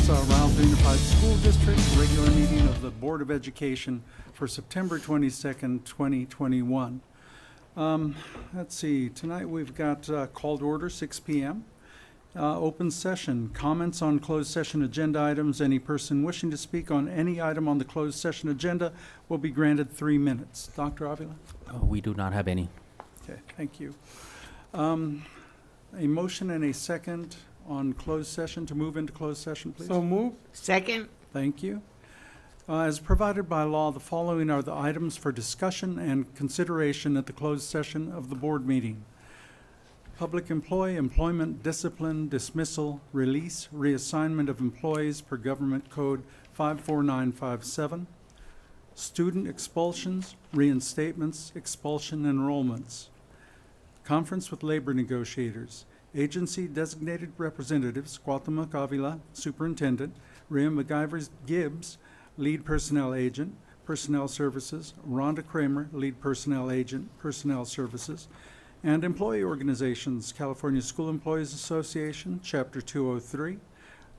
Rialto Unified School District regular meeting of the Board of Education for September 22nd, 2021. Let's see, tonight we've got called order 6 p.m. Open session, comments on closed session agenda items. Any person wishing to speak on any item on the closed session agenda will be granted 3 minutes. Dr. Avila? We do not have any. Okay, thank you. A motion and a second on closed session to move into closed session, please. So move. Second. Thank you. As provided by law, the following are the items for discussion and consideration at the closed session of the board meeting. Public employee, employment, discipline, dismissal, release, reassignment of employees per Government Code 54957. Student expulsions, reinstatements, expulsion enrollments. Conference with labor negotiators. Agency designated representatives, Cuauhtemoc Avila, Superintendent, Rhea McIver-Gibbs, Lead Personnel Agent, Personnel Services, Rhonda Kramer, Lead Personnel Agent, Personnel Services, and employee organizations, California School Employees Association, Chapter 203,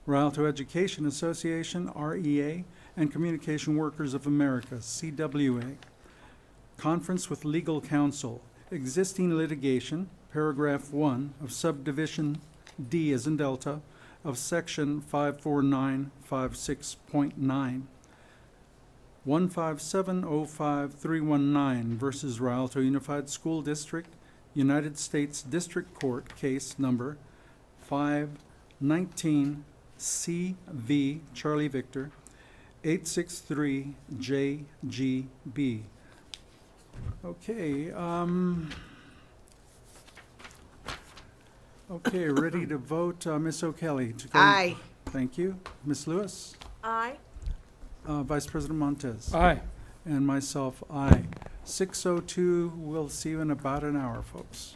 Rialto Education Association, REA, and Communication Workers of America, CWA. Conference with legal counsel, existing litigation, paragraph 1 of subdivision D as in Delta of section 54956.9. 15705-319 versus Rialto Unified School District, United States District Court, case number 519 CV Charlie Victor 863 JGB. Okay, okay, ready to vote. Ms. O'Kelly. Aye. Thank you. Ms. Lewis? Aye. Vice President Montez? Aye. And myself, aye. 6:02, we'll see you in about an hour, folks.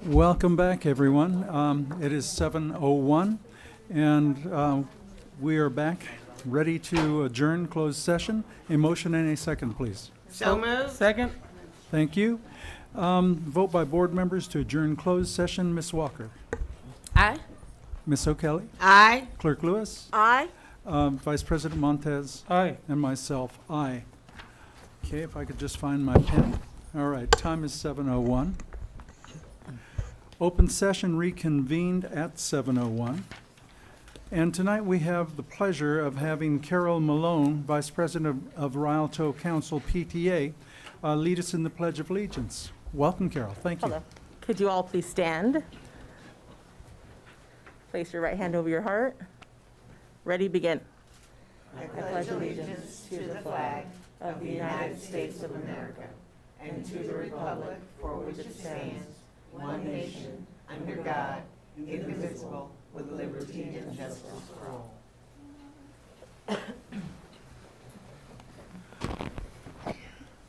Welcome back, everyone. It is 7:01, and we are back, ready to adjourn closed session. A motion and a second, please. So moved. Second? Thank you. Vote by board members to adjourn closed session. Ms. Walker. Aye. Ms. O'Kelly. Aye. Clerk Lewis. Aye. Vice President Montez. Aye. And myself, aye. Okay, if I could just find my pen. All right, time is 7:01. Open session reconvened at 7:01. And tonight we have the pleasure of having Carol Malone, Vice President of Rialto Council PTA, lead us in the Pledge of Allegiance. Welcome, Carol. Thank you. Hello. Could you all please stand? Place your right hand over your heart. Ready, begin. I pledge allegiance to the flag of the United States of America and to the republic for which it stands, one nation, under God, indivisible, with liberty and justice for all.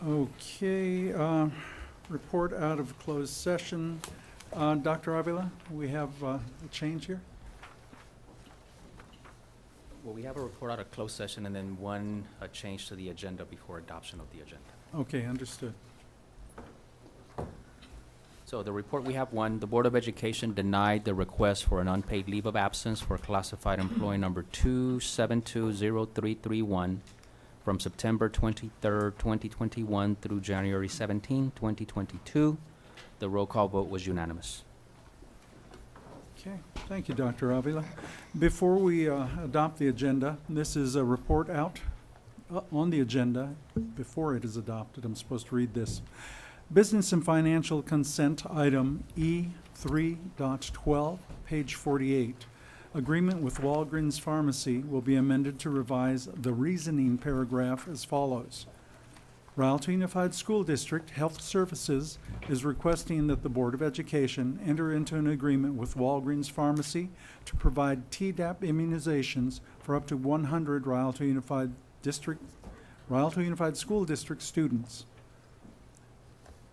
Okay, report out of closed session. Dr. Avila, we have a change here? Well, we have a report out of closed session and then one change to the agenda before adoption of the agenda. Okay, understood. So the report, we have one, the Board of Education denied the request for an unpaid leave of absence for classified employee number 2720331 from September 23rd, 2021 through January 17, 2022. The roll call vote was unanimous. Okay, thank you, Dr. Avila. Before we adopt the agenda, this is a report out on the agenda before it is adopted. I'm supposed to read this. Business and financial consent item E3.12, page 48. Agreement with Walgreens Pharmacy will be amended to revise the reasoning paragraph as follows. Rialto Unified School District Health Services is requesting that the Board of Education enter into an agreement with Walgreens Pharmacy to provide Tdap immunizations for up to 100 Rialto Unified School District students.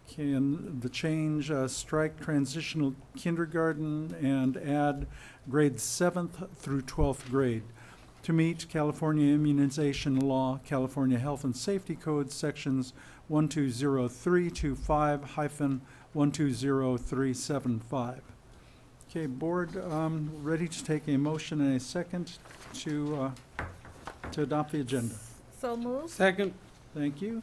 Okay, and the change, strike transitional kindergarten and add grades 7th through 12th grade. To meet California Immunization Law, California Health and Safety Code, sections 120325-120375. Okay, Board, ready to take a motion and a second to adopt the agenda. So moved. Second. Thank you.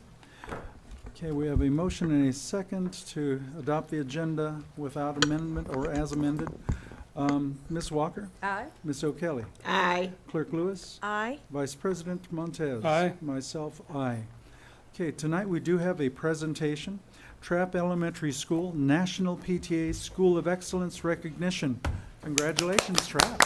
Okay, we have a motion and a second to adopt the agenda without amendment or as amended. Ms. Walker? Aye. Ms. O'Kelly? Aye. Clerk Lewis? Aye. Vice President Montez? Aye. Myself, aye. Okay, tonight we do have a presentation. Trapp Elementary School National PTA School of Excellence Recognition. Congratulations, Trapp.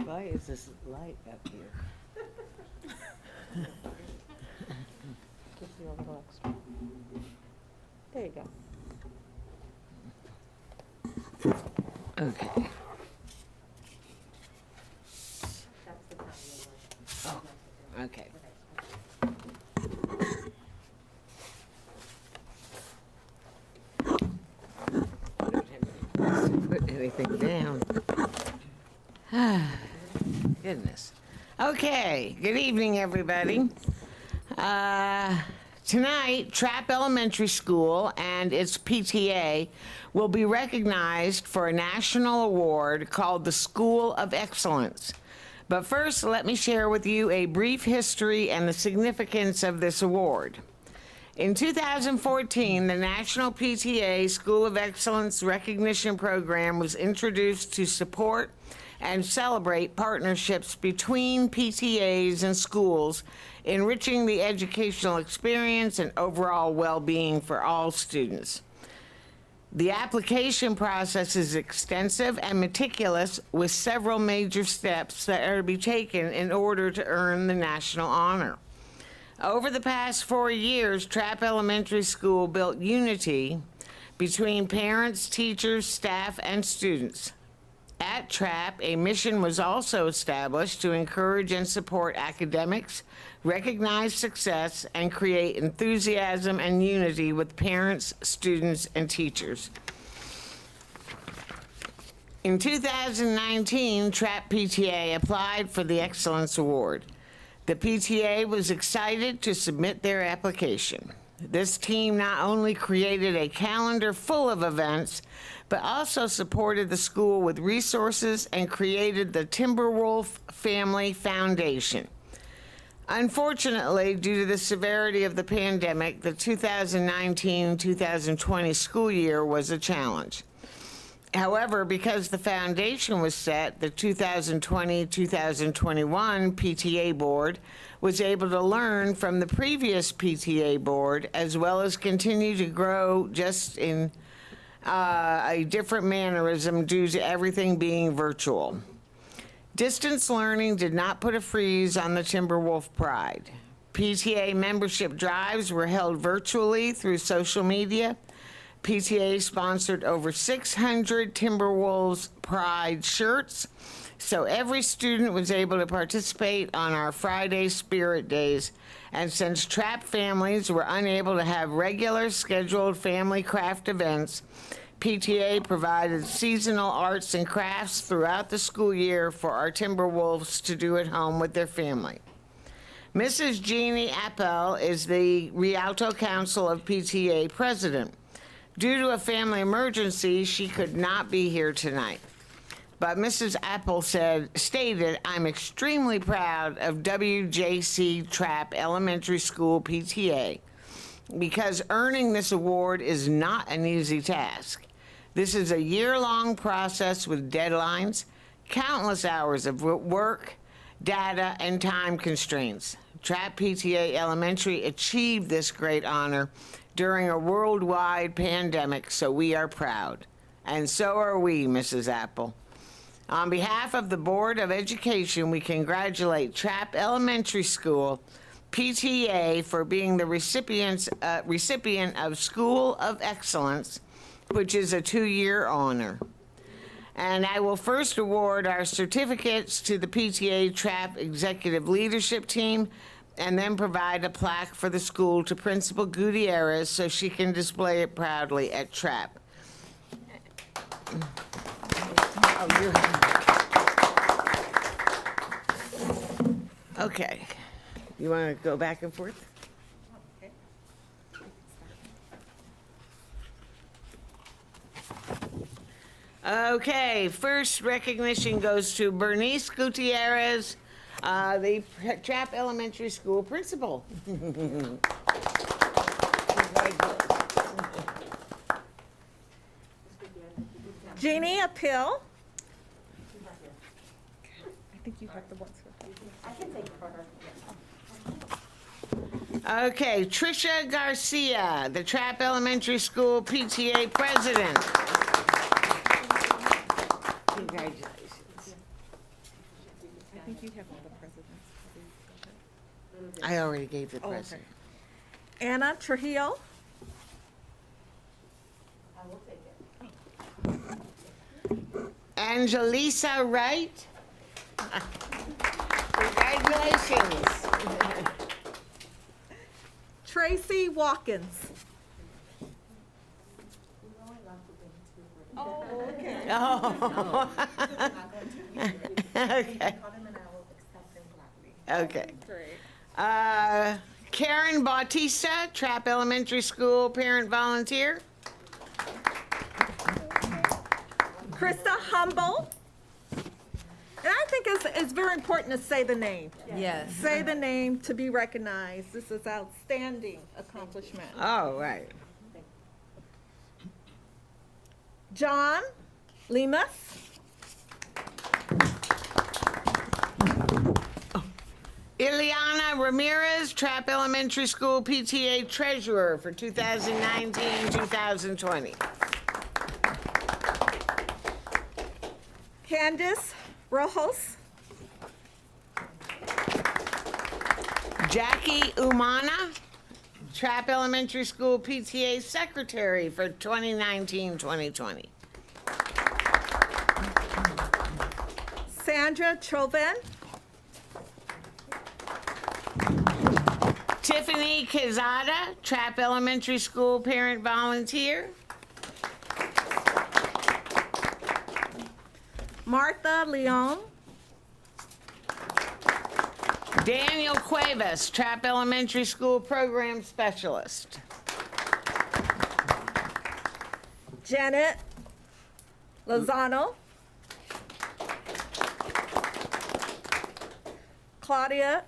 Why is this light up here? Just a little extra. There you go. Okay. Oh, okay. Put anything down. Goodness. Okay, good evening, everybody. Tonight, Trapp Elementary School and its PTA will be recognized for a national award called the School of Excellence. But first, let me share with you a brief history and the significance of this award. In 2014, the National PTA School of Excellence Recognition Program was introduced to support and celebrate partnerships between PTAs and schools, enriching the educational experience and overall well-being for all students. The application process is extensive and meticulous, with several major steps that are to be taken in order to earn the national honor. Over the past 4 years, Trapp Elementary School built unity between parents, teachers, staff, and students. At Trapp, a mission was also established to encourage and support academics, recognize success, and create enthusiasm and unity with parents, students, and teachers. In 2019, Trapp PTA applied for the Excellence Award. The PTA was excited to submit their application. This team not only created a calendar full of events, but also supported the school with resources and created the Timberwolf Family Foundation. Unfortunately, due to the severity of the pandemic, the 2019-2020 school year was a challenge. However, because the foundation was set, the 2020-2021 PTA board was able to learn from the previous PTA board, as well as continue to grow just in a different mannerism due to everything being virtual. Distance learning did not put a freeze on the Timberwolf Pride. PTA membership drives were held virtually through social media. PTA sponsored over 600 Timberwolves Pride shirts, so every student was able to participate on our Friday Spirit Days. And since TRAP families were unable to have regular scheduled family craft events, PTA provided seasonal arts and crafts throughout the school year for our Timberwolves to do at home with their family. Mrs. Jeannie Appel is the Rialto Council of PTA president. Due to a family emergency, she could not be here tonight. But Mrs. Appel stated, "I'm extremely proud of WJC Trapp Elementary School PTA because earning this award is not an easy task. This is a year-long process with deadlines, countless hours of work, data, and time constraints. Trapp PTA Elementary achieved this great honor during a worldwide pandemic, so we are proud. And so are we, Mrs. Appel. On behalf of the Board of Education, we congratulate Trapp Elementary School PTA for being the recipient of School of Excellence, which is a 2-year honor. And I will first award our certificates to the PTA Trapp Executive Leadership Team, and then provide a plaque for the school to Principal Gutierrez so she can display it proudly at Trapp. Okay. You want to go back and forth? Okay, first recognition goes to Bernice Gutierrez, the Trapp Elementary School principal. Jeannie Appeal. I think you have the ones with you. I can take it for her. Okay, Tricia Garcia, the Trapp Elementary School PTA president. Congratulations. I think you have all the presidents. I already gave the Oh, okay. president. Anna Trujillo. Angelisa Wright. Congratulations. Tracy Watkins. Oh, okay. Oh. Okay. Okay. Great. Karen Bautista, Trapp Elementary School parent volunteer. Krista Humble. And I think it's very important to say the name. Yes. Say the name to be recognized. This is outstanding accomplishment. Oh, right. John Lemus. Ileana Ramirez, Trapp Elementary School PTA treasurer for 2019-2020. Candice Rojos. Jackie Umana, Trapp Elementary School PTA secretary for 2019-2020. Sandra Chauvin. Tiffany Quezada, Trapp Elementary School parent volunteer. Martha Leon. Daniel Cuevas, Trapp Elementary School program specialist. Janet Lozano. Claudia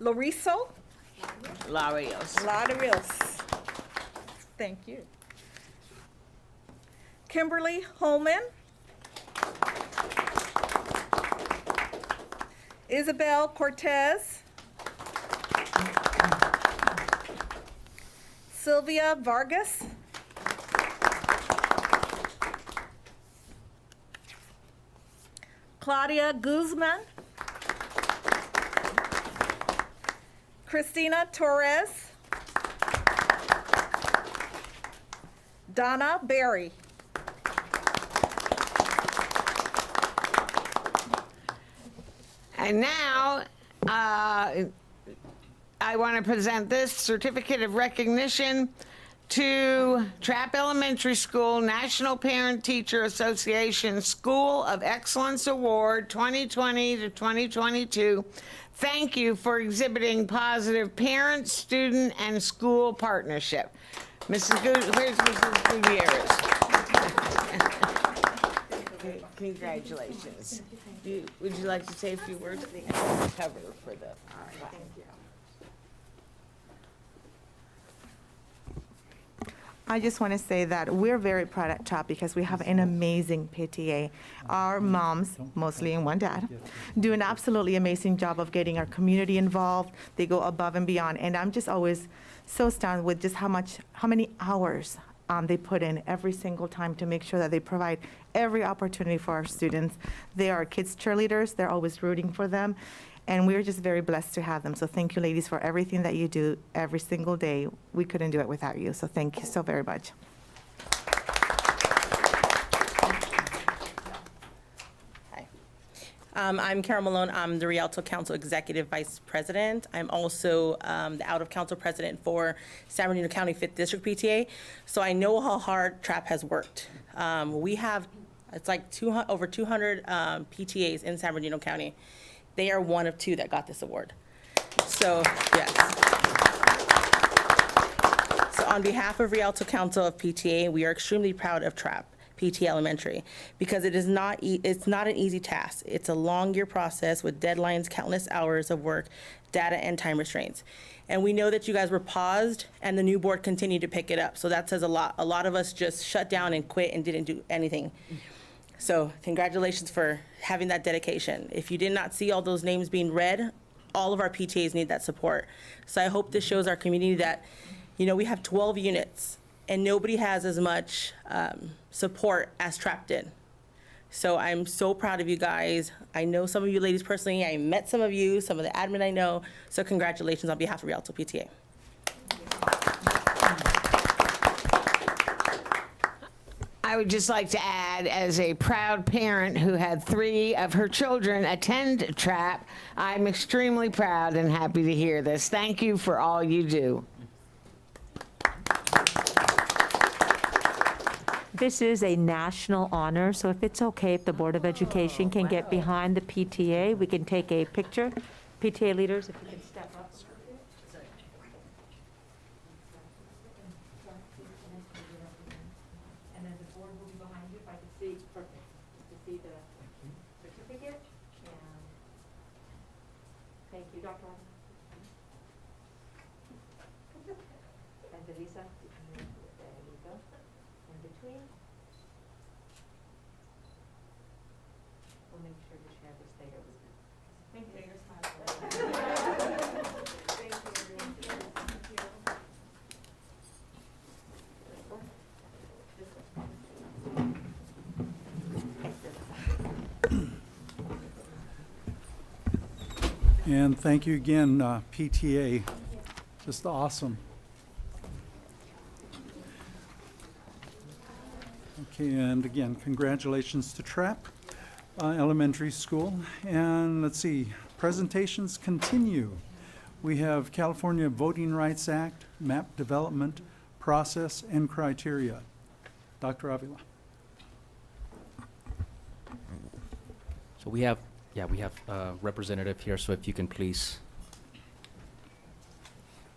Loriso. Larios. Larios. Thank you. Kimberly Holman. Isabel Cortez. Sylvia Vargas. Claudia Guzman. Christina Torres. Donna Berry. And now, I want to present this certificate of recognition to Trapp Elementary School National Parent Teacher Association School of Excellence Award 2020 to 2022. Thank you for exhibiting positive parent, student, and school partnership. Where's Mrs. Gutierrez? Congratulations. Would you like to say a few words? Cover for the. Thank you. I just want to say that we're very proud at CHOP because we have an amazing PTA. Our moms, mostly and one dad, do an absolutely amazing job of getting our community involved. They go above and beyond, and I'm just always so stunned with just how many hours they put in every single time to make sure that they provide every opportunity for our students. They are kids cheerleaders. They're always rooting for them. And we're just very blessed to have them. So thank you, ladies, for everything that you do every single day. We couldn't do it without you. So thank you so very much. Hi. I'm Carol Malone. I'm the Rialto Council Executive Vice President. I'm also the out-of-council president for San Bernardino County 5th District PTA. So I know how hard TRAP has worked. We have, it's like over 200 PTAs in San Bernardino County. They are one of two that got this award. So, yes. So on behalf of Rialto Council of PTA, we are extremely proud of TRAP, PTA Elementary, because it's not an easy task. It's a long year process with deadlines, countless hours of work, data, and time restraints. And we know that you guys were paused and the new board continued to pick it up. So that says a lot. A lot of us just shut down and quit and didn't do anything. So congratulations for having that dedication. If you did not see all those names being read, all of our PTAs need that support. So I hope this shows our community that, we have 12 units and nobody has as much support as TRAP did. So I'm so proud of you guys. I know some of you ladies personally. I met some of you, some of the admin I know. So congratulations on behalf of Rialto PTA. I would just like to add, as a proud parent who had 3 of her children attend TRAP, I'm extremely proud and happy to hear this. Thank you for all you do. This is a national honor, so if it's okay, if the Board of Education can get behind the PTA, we can take a picture. PTA leaders, if you can step up. And then the board will be behind you, if I can see, perfect, to see the certificate. And thank you, Dr. Watson. And Delisa, there you go. In between. We'll make sure to share this later. Thank you. And thank you again, PTA. Just awesome. Okay, and again, congratulations to TRAP Elementary School. And let's see, presentations continue. We have California Voting Rights Act, map development, process, and criteria. Dr. Avila. So we have a representative here, so if you can please.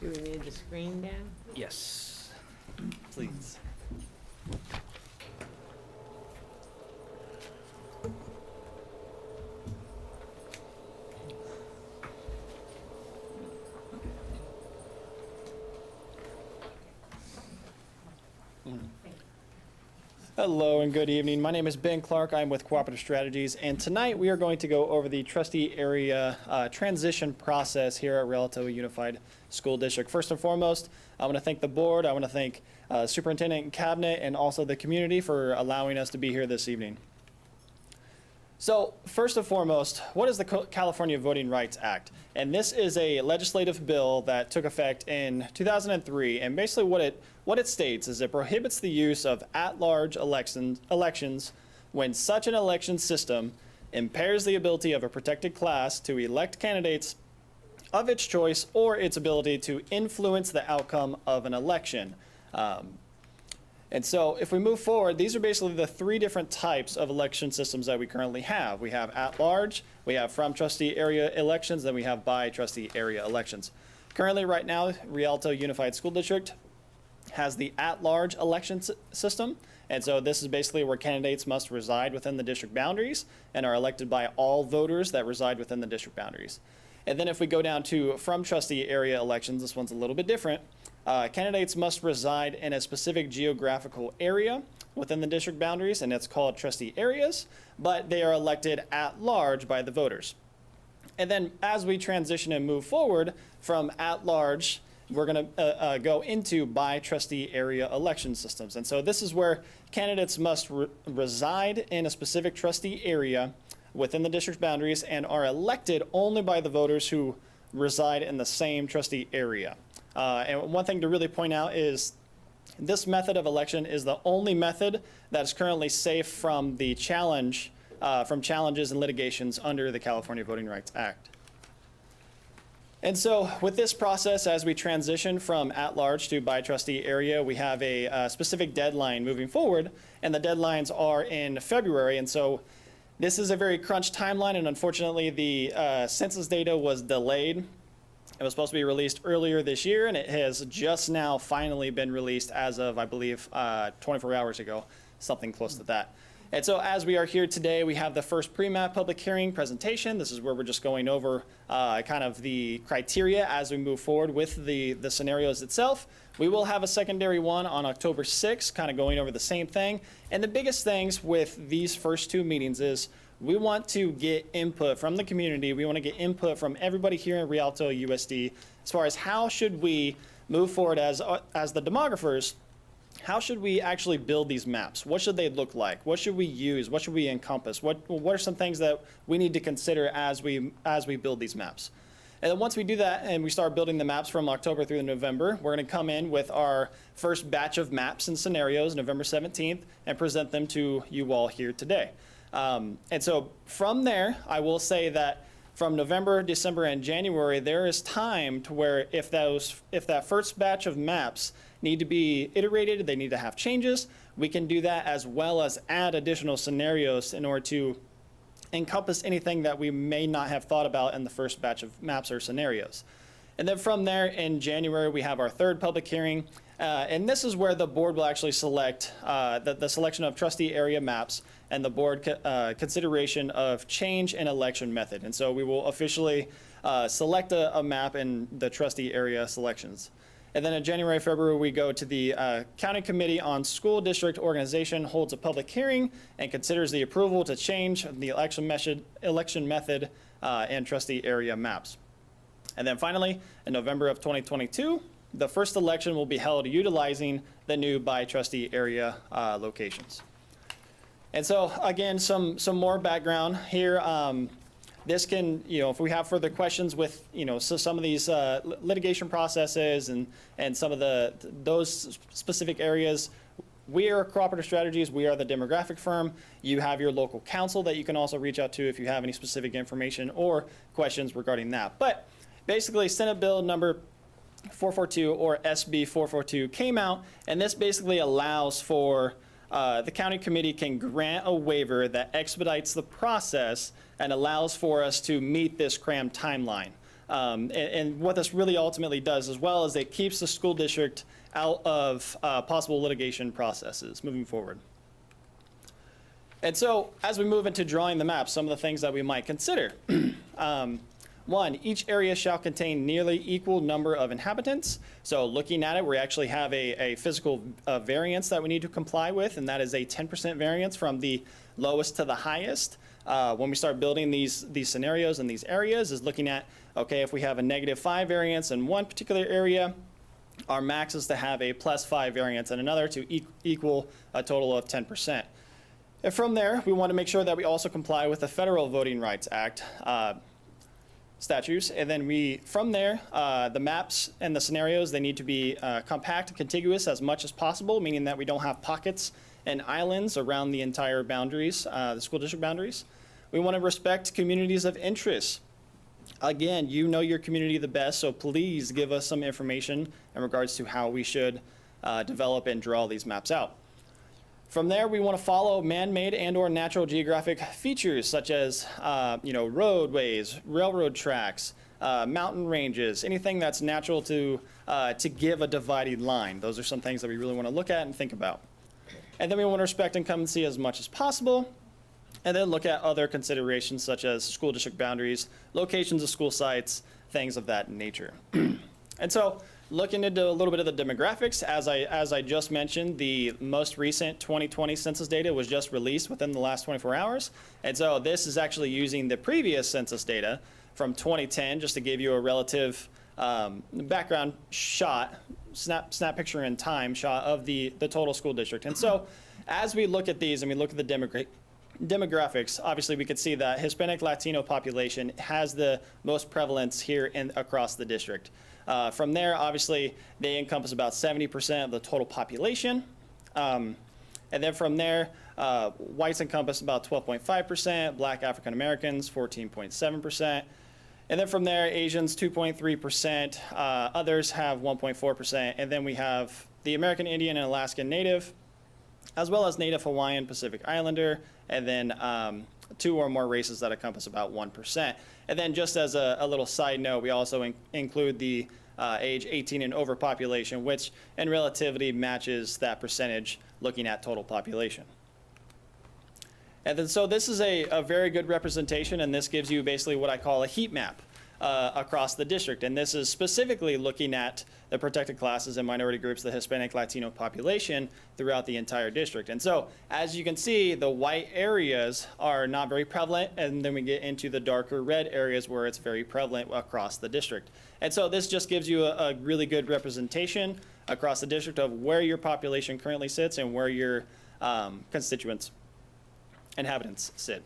Do we need the screen down? Yes. Please. Hello and good evening. My name is Ben Clark. I'm with Cooperative Strategies, and tonight we are going to go over the trustee area transition process here at Rialto Unified School District. First and foremost, I want to thank the board. I want to thank Superintendent and Cabinet, and also the community for allowing us to be here this evening. So first and foremost, what is the California Voting Rights Act? And this is a legislative bill that took effect in 2003. And basically what it states is it prohibits the use of at-large elections when such an election system impairs the ability of a protected class to elect candidates of its choice or its ability to influence the outcome of an election. And so if we move forward, these are basically the three different types of election systems that we currently have. We have at-large, we have from trustee area elections, then we have by trustee area elections. Currently, right now, Rialto Unified School District has the at-large election system. And so this is basically where candidates must reside within the district boundaries and are elected by all voters that reside within the district boundaries. And then if we go down to from trustee area elections, this one's a little bit different. Candidates must reside in a specific geographical area within the district boundaries, and it's called trustee areas, but they are elected at large by the voters. And then as we transition and move forward from at large, we're going to go into by trustee area election systems. And so this is where candidates must reside in a specific trustee area within the district boundaries and are elected only by the voters who reside in the same trustee area. And one thing to really point out is this method of election is the only method that is currently safe from the challenge, from challenges and litigations under the California Voting Rights Act. And so with this process, as we transition from at-large to by trustee area, we have a specific deadline moving forward, and the deadlines are in February. And so this is a very crunched timeline, and unfortunately the census data was delayed. It was supposed to be released earlier this year, and it has just now finally been released as of, I believe, 24 hours ago, something close to that. And so as we are here today, we have the first pre-map public hearing presentation. This is where we're just going over kind of the criteria as we move forward with the scenarios itself. We will have a secondary one on October 6th, kind of going over the same thing. And the biggest things with these first two meetings is we want to get input from the community. We want to get input from everybody here in Rialto USD as far as how should we move forward as the demographers. How should we actually build these maps? What should they look like? What should we use? What should we encompass? What are some things that we need to consider as we build these maps? And then once we do that and we start building the maps from October through November, we're going to come in with our first batch of maps and scenarios November 17th and present them to you all here today. And so from there, I will say that from November, December, and January, there is time to where if that first batch of maps need to be iterated, they need to have changes, we can do that as well as add additional scenarios in order to encompass anything that we may not have thought about in the first batch of maps or scenarios. And then from there in January, we have our third public hearing. And this is where the board will actually select the selection of trustee area maps and the board consideration of change in election method. And so we will officially select a map in the trustee area selections. And then in January, February, we go to the County Committee on School District Organization holds a public hearing and considers the approval to change the election method and trustee area maps. And then finally, in November of 2022, the first election will be held utilizing the new by trustee area locations. And so again, some more background here. This can, if we have further questions with, so some of these litigation processes and some of those specific areas, we are Cooperative Strategies. We are the demographic firm. You have your local counsel that you can also reach out to if you have any specific information or questions regarding that. But basically, Senate Bill number 442 or SB 442 came out, and this basically allows for the county committee can grant a waiver that expedites the process and allows for us to meet this cramped timeline. And what this really ultimately does as well is it keeps the school district out of possible litigation processes moving forward. And so as we move into drawing the map, some of the things that we might consider. One, each area shall contain nearly equal number of inhabitants. So looking at it, we actually have a physical variance that we need to comply with, and that is a 10% variance from the lowest to the highest. When we start building these scenarios and these areas is looking at, okay, if we have a -5 variance in one particular area, our max is to have a +5 variance in another to equal a total of 10%. And from there, we want to make sure that we also comply with the Federal Voting Rights Act statutes, and then from there, the maps and the scenarios, they need to be compact and contiguous as much as possible, meaning that we don't have pockets and islands around the entire boundaries, the school district boundaries. we want to respect communities of interest. Again, you know your community the best, so please give us some information in regards to how we should develop and draw these maps out. From there, we want to follow man-made and/or natural geographic features such as, roadways, railroad tracks, mountain ranges, anything that's natural to give a dividing line. Those are some things that we really want to look at and think about. And then we want to respect incumbency as much as possible, and then look at other considerations such as school district boundaries, locations of school sites, things of that nature. And so, looking into a little bit of the demographics, as I just mentioned, the most recent 2020 census data was just released within the last 24 hours. And so this is actually using the previous census data from 2010, just to give you a relative background shot, snap picture in time shot of the total school district. And so as we look at these and we look at the demographics, obviously we could see that Hispanic Latino population has the most prevalence here across the district. From there, obviously, they encompass about 70% of the total population. And then from there, whites encompass about 12.5%, Black African Americans 14.7%. And then from there, Asians 2.3%, others have 1.4%. And then we have the American Indian and Alaskan Native, as well as Native Hawaiian Pacific Islander, and then 2 or more races that encompass about 1%. And then just as a little side note, we also include the age 18 and over population, which in relativity matches that percentage looking at total population. And then so this is a very good representation, and this gives you basically what I call a heat map across the district. And this is specifically looking at the protected classes and minority groups, the Hispanic Latino population throughout the entire district. And so as you can see, the white areas are not very prevalent, and then we get into the darker red areas where it's very prevalent across the district. And so this just gives you a really good representation across the district of where your population currently sits and where your constituents, inhabitants sit.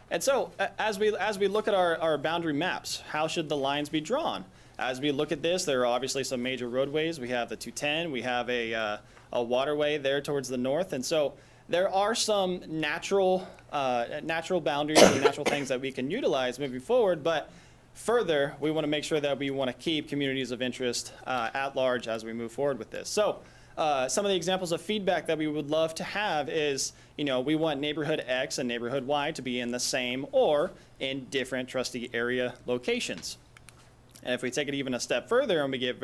And so as we look at our boundary maps, how should the lines be drawn? As we look at this, there are obviously some major roadways. We have the 210, we have a waterway there towards the north. And so there are some natural boundaries and natural things that we can utilize moving forward, but further, we want to make sure that we want to keep communities of interest at large as we move forward with this. So some of the examples of feedback that we would love to have is, we want neighborhood X and neighborhood Y to be in the same or in different trustee area locations. And if we take it even a step further and we get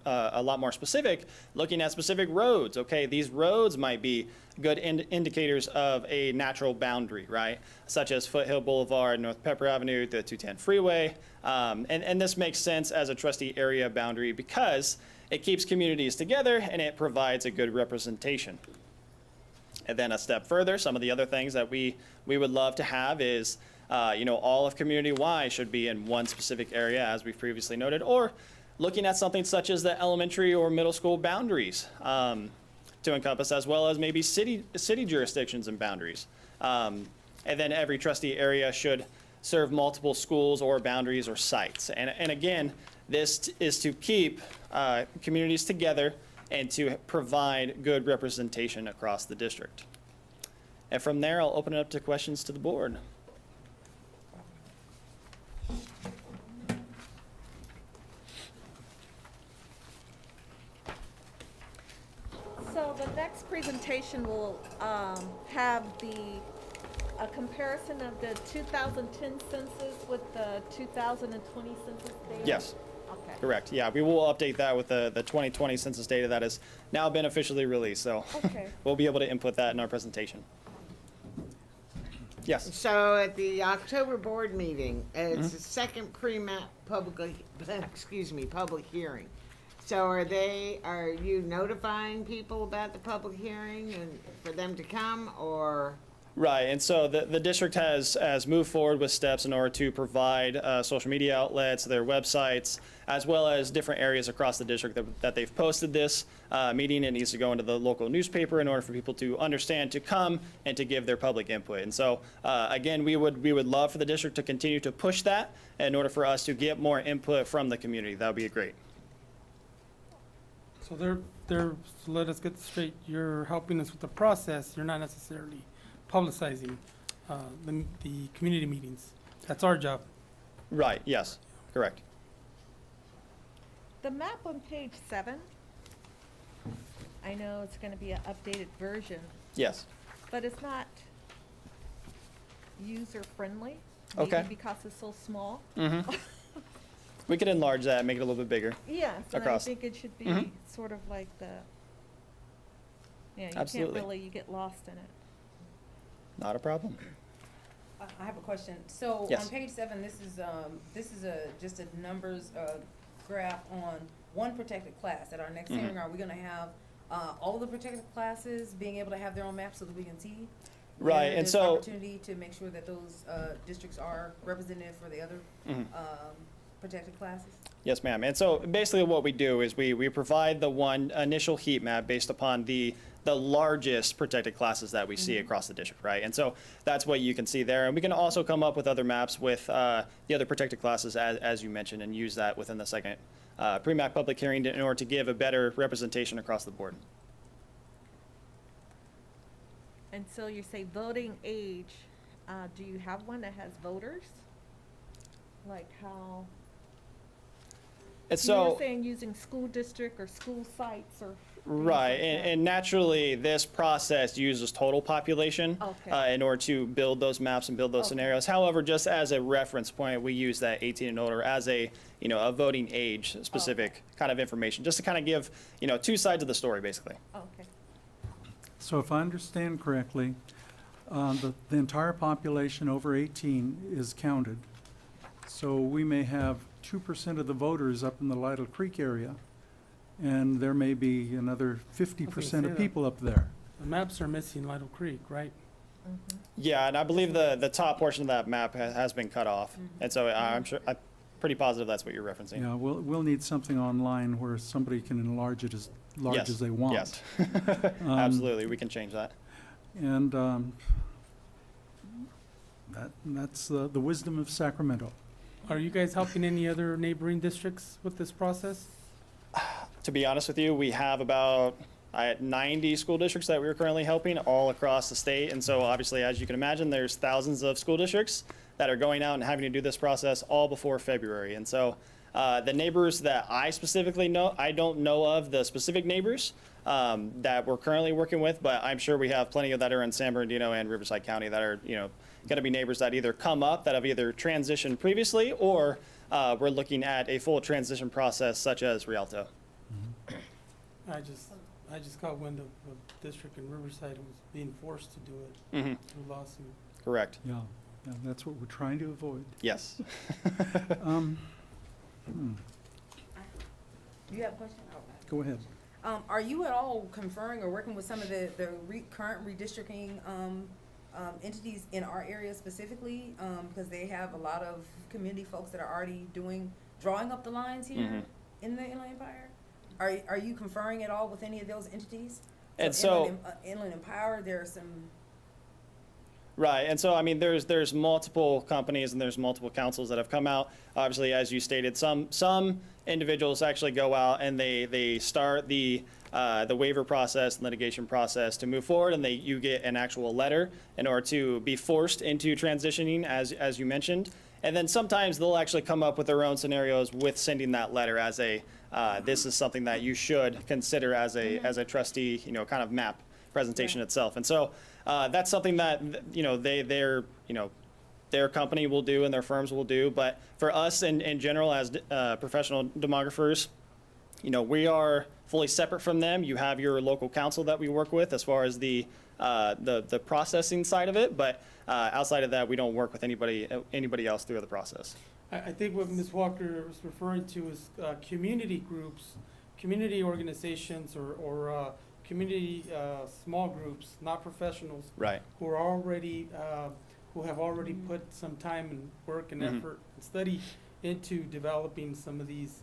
a lot more specific, looking at specific roads, okay, these roads might be good indicators of a natural boundary, right? Such as Foothill Boulevard, North Pepper Avenue, the 210 freeway. And this makes sense as a trustee area boundary because it keeps communities together and it provides a good representation. And then a step further, some of the other things that we would love to have is all of community Y should be in one specific area, as we've previously noted, or looking at something such as the elementary or middle school boundaries to encompass, as well as maybe city jurisdictions and boundaries. And then every trustee area should serve multiple schools or boundaries or sites. And again, this is to keep communities together and to provide good representation across the district. And from there, I'll open it up to questions to the board. So the next presentation will have a comparison of the 2010 census with the 2020 census data? Yes, Okay. correct. Yeah, we will update that with the 2020 census data that has now been officially released. So Okay. we'll be able to input that in our presentation. Yes. So at the October board meeting, it's the second public hearing. So are you notifying people about the public hearing and for them to come, or? Right, and so the district has moved forward with steps in order to provide social media outlets, their websites, as well as different areas across the district that they've posted this meeting. It needs to go into the local newspaper in order for people to understand, to come, and to give their public input. And so, again, we would love for the district to continue to push that in order for us to get more input from the community. That would be great. So so let us get straight. You're helping us with the process. You're not necessarily publicizing the community meetings. That's our job. Right, yes, correct. The map on page 7, I know it's gonna be an updated version, Yes. but it's not user-friendly. Okay. Maybe because it's so small. Mm-hmm. We could enlarge that, make it a little bit bigger. Yes, and I Across. think it should be Mhm. sort of like the, you can't Absolutely. really, you get lost in it. Not a problem. I have a question. So Yes. on page 7, this is just a numbers graph on one protected class. At our next Mhm. hearing, are we gonna have all of the protected classes being able to have their own map so that we can see? Right, where and there's so- opportunity to make sure that those districts are represented for the other Mhm. protected classes? Yes, ma'am. And so basically what we do is we provide the one initial heat map based upon the largest protected classes that we see across the district, right? And so that's what you can see there. And we can also come up with other maps with the other protected classes as you mentioned and use that within the second pre-map public hearing in order to give a better representation across the board. And so you say voting age, do you have one that has voters? Like how, And you were so, saying using school district or school sites or. things right, like that. and naturally, this process uses total population Okay. in order to build those maps and build those Okay. scenarios. However, just as a reference point, we use that 18 and older as a voting age specific kind of information, just to kind of give two sides of the story, basically. Okay. So if I understand correctly, the entire population over 18 is counted. So we may have 2% of the voters up in the Lytle Creek area, and there may be another 50% say of that. people up there. The maps are missing Lytle Creek, right? Yeah, and I believe the top portion of that map has been cut off, and so I'm pretty positive that's what you're referencing. Yeah, we'll need something online where somebody can enlarge it as large Yes, as they want. Yes, absolutely, we can change that. And that's the wisdom of Sacramento. Are you guys helping any other neighboring districts with this process? To be honest with you, we have about 90 school districts that we're currently helping all across the state. And so obviously, as you can imagine, there's thousands of school districts that are going out and having to do this process all before February. And so the neighbors that I specifically know, I don't know of the specific neighbors that we're currently working with, but I'm sure we have plenty of that are in San Bernardino and Riverside County that are, going to be neighbors that either come up that have either transitioned previously or we're looking at a full transition process such as Rialto. I just got wind of a district in Riverside was being forced to do it Mm-hmm. through lawsuit. Correct. Yeah, that's what we're trying to avoid. Yes. Do you have a question? Go ahead. Are you at all conferring or working with some of the current redistricting entities in our area specifically? Because they have a lot of community folks that are already drawing up the lines here Mhm. in the Inland Empire. Are you conferring at all with any of those entities? And so- Inland Empire, there are some. Right, and so I mean, there's multiple companies and there's multiple councils that have come out. Obviously, as you stated, some individuals actually go out and they start the waiver process and litigation process to move forward, and you get an actual letter in order to be forced into transitioning, as you mentioned. And then sometimes they'll actually come up with their own scenarios with sending that letter as a this is something that you should consider as a trustee, kind of map presentation itself. And so that's something that their company will do and their firms will do. But for us in general as professional demographers, we are fully separate from them. You have your local council that we work with as far as the processing side of it, but outside of that, we don't work with anybody else through the process. I think what Ms. Walker was referring to is community groups, community organizations, or community small groups, not professionals, Right. who are already who have already put some time and work and Mhm. effort and study into developing some of these,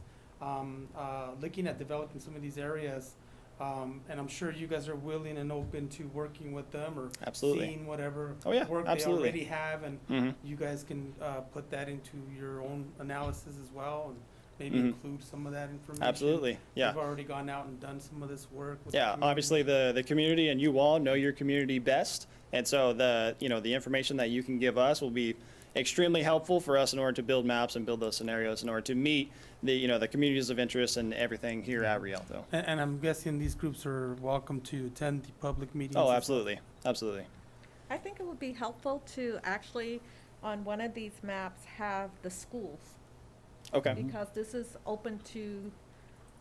looking at developing some of these areas. And I'm sure you guys are willing and open to working with them or Absolutely. seeing whatever Oh, yeah, work absolutely. they already have, and Mhm. you guys can put that into your own analysis as well, and maybe Mhm. include some of that information. Absolutely, yeah. You've already gone out and done some of this work. With Yeah, the obviously the community and you all know your community best. And so the information that you can give us will be extremely helpful for us in order to build maps and build those scenarios in order to meet the communities of interest and everything here at Rialto. And I'm guessing these groups are welcome to attend the public meetings? Oh, as well? absolutely, absolutely. I think it would be helpful to actually, on one of these maps, have the schools. Okay. Because this is open to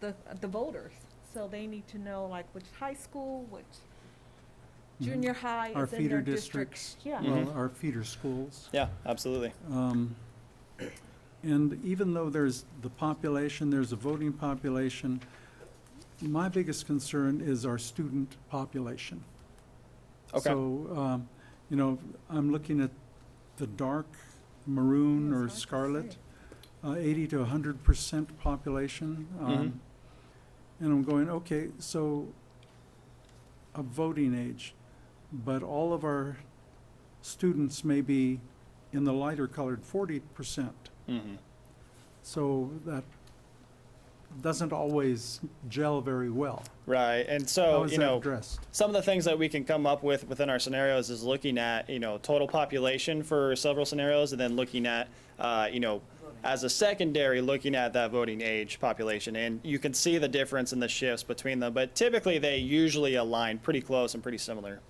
the voters, so they need to know like which high school, which junior high Our is in feeder their district. districts, Yeah. well, our feeder schools. Yeah, absolutely. And even though there's the population, there's a voting population, my biggest concern is our student population. Okay. So, I'm looking at the dark maroon Yeah, or it's hard to scarlet, 80 to 100% population. Mhm. And I'm going, okay, so a voting age, but all of our students may be in the lighter colored 40%. Mhm. So that doesn't always gel very well. Right, and How so, is that addressed? some of the things that we can come up with within our scenarios is looking at, total population for several scenarios, and then looking at, as a secondary, looking at that voting age population. And you can see the difference in the shifts between them, but typically they usually align pretty close and pretty similar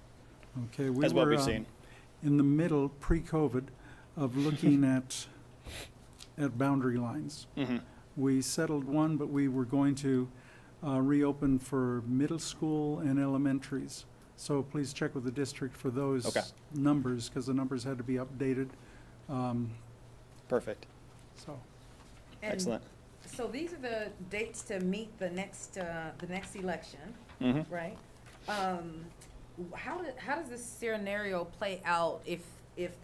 Okay, we as what were we've seen. in the middle, pre-COVID, of looking at boundary lines. Mhm. We settled one, but we were going to reopen for middle school and elementaries. So please check with the district for those Okay. numbers, because the numbers had to be updated. Perfect, So, And excellent. So these are the dates to meet the next election, Mhm. right? How does this scenario play out if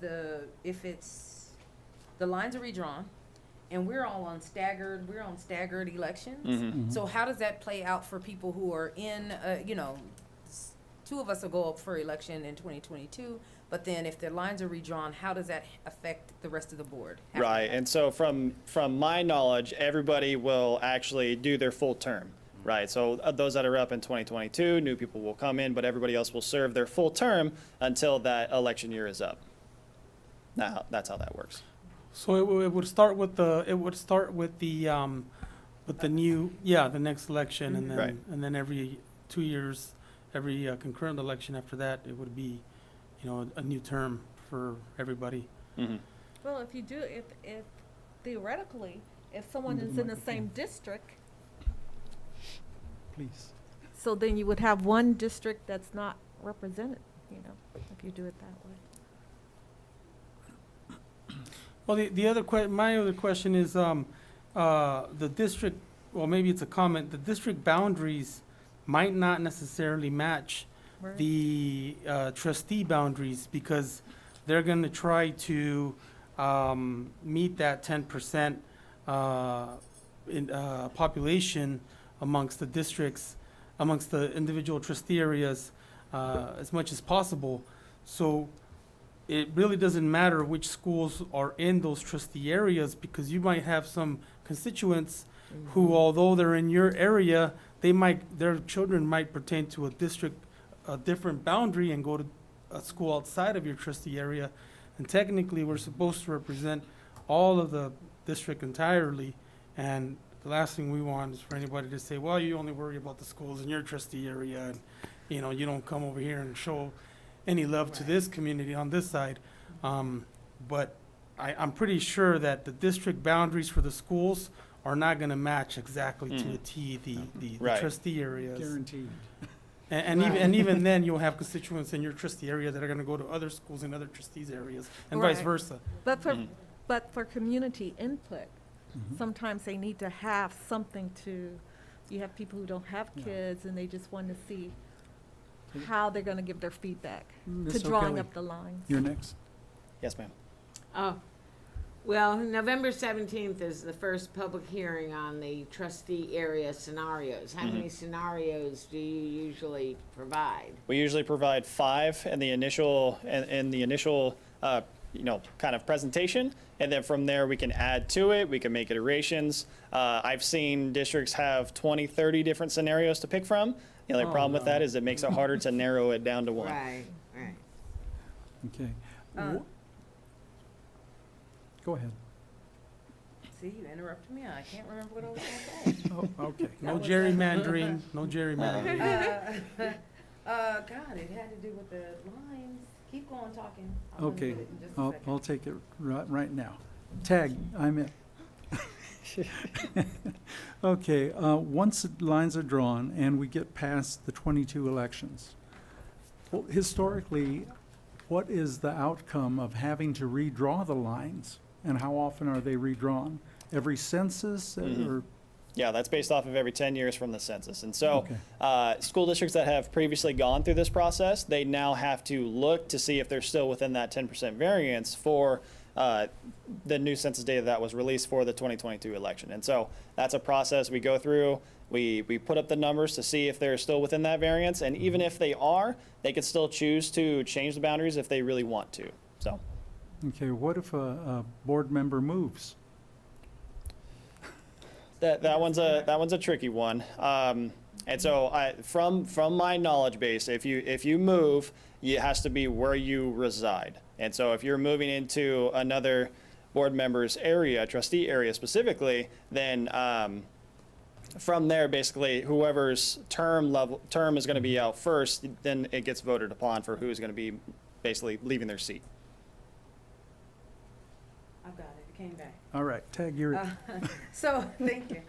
the lines are redrawn and we're on staggered elections? Mhm. So how does that play out for people who are in, two of us will go up for election in 2022, but then if the lines are redrawn, how does that affect the rest of the board? after Right, that? and so from my knowledge, everybody will actually do their full term, right? So those that are up in 2022, new people will come in, but everybody else will serve their full term until that election year is up. Now, that's how that works. So it would start with the new, the next election, and Right. then every 2 years, every concurrent election after that, it would be, a new term for everybody. Mhm. Well, if you do, if theoretically, if someone Into is the in the same microphone. district, please. so then you would have one district that's not represented, if you do it that way. Well, my other question is, the district, well, maybe it's a comment, the district boundaries might not necessarily match Right. the trustee boundaries, because they're gonna try to meet that 10% population amongst the districts, amongst the individual trustee areas, as much as possible. So it really doesn't matter which schools are in those trustee areas, because you might have some constituents who, although they're in your area, their children might pertain to a different boundary and go to a school outside of your trustee area. And technically, we're supposed to represent all of the district entirely. And the last thing we want is for anybody to say, well, you only worry about the schools in your trustee area, and, you don't come over here and show any love to this community on this side. But I'm pretty sure that the district boundaries for the schools are not gonna match exactly to a T, the Right. trustee areas. Guaranteed. And even then, you'll have constituents in your trustee area that are gonna go to other schools in other trustees' areas, and vice Right. versa. But for, Mhm. but for community input, Mhm. sometimes they need to have something you have people who don't have Yeah. kids and they just want to see Okay. how they're going to give their feedback to Ms. drawing O'Kelly, up the lines. you're next. Yes, ma'am. Oh, well, November 17th is the first public hearing on the trustee area scenarios. How many scenarios do you usually provide? We usually provide 5 in the initial, kind of presentation, and then from there we can add to it, we can make iterations. I've seen districts have 20, 30 different scenarios to pick from. The only problem with that is it makes it harder to narrow it down to one. Right, right. Okay. Uh, Go ahead. See, you interrupted me. I can't remember what I was going to say. Oh, okay. No gerrymandering, no gerrymandering. God, it had to do with the lines. Keep going talking. I'm gonna Okay, get it in just a I'll second. take it right now. Tag, I'm in. Okay, once the lines are drawn and we get past the 22 elections, well, historically, what is the outcome of having to redraw the lines? And how often are they redrawn? Every census or? Yeah, that's based off of every 10 years from the census. And so Okay. school districts that have previously gone through this process, they now have to look to see if they're still within that 10% variance for the new census data that was released for the 2022 election. And so that's a process we go through. We put up the numbers to see if they're still within that variance. And even if they are, they could still choose to change the boundaries if they really want to. So. Okay, what if a board member moves? That one's a tricky one. And so from my knowledge base, if you move, it has to be where you reside. And so if you're moving into another board member's area, trustee area specifically, then from there, basically, whoever's term is going to be out first, then it gets voted upon for who's going to be basically leaving their seat. I've got it. It came back. All right, Tag, you're, So, thank you.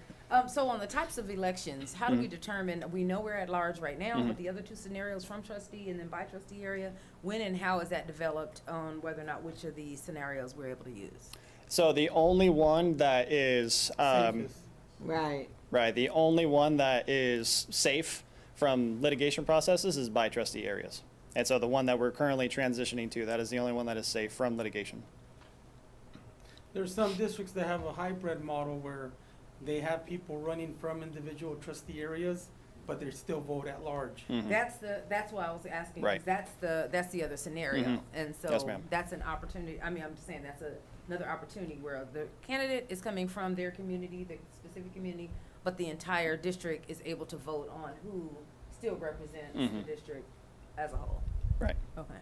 So on the types of elections, how do we determine, we know we're at large right now, but the other two scenarios from trustee and then by trustee area, when and how is that developed on whether or not which of these scenarios we're able to use? So the only one that is Safest. Right. right, the only one that is safe from litigation processes is by trustee areas. And so the one that we're currently transitioning to, that is the only one that is safe from litigation. There's some districts that have a hybrid model where they have people running from individual trustee areas, but they still vote at large. That's why I was asking, 'cause Right. that's the other scenario. And so Yes, ma'am. that's an opportunity, I mean, I'm just saying, that's another opportunity where the candidate is coming from their community, the specific community, but the entire district is able to vote on who still represents the district as a whole. Right. Okay.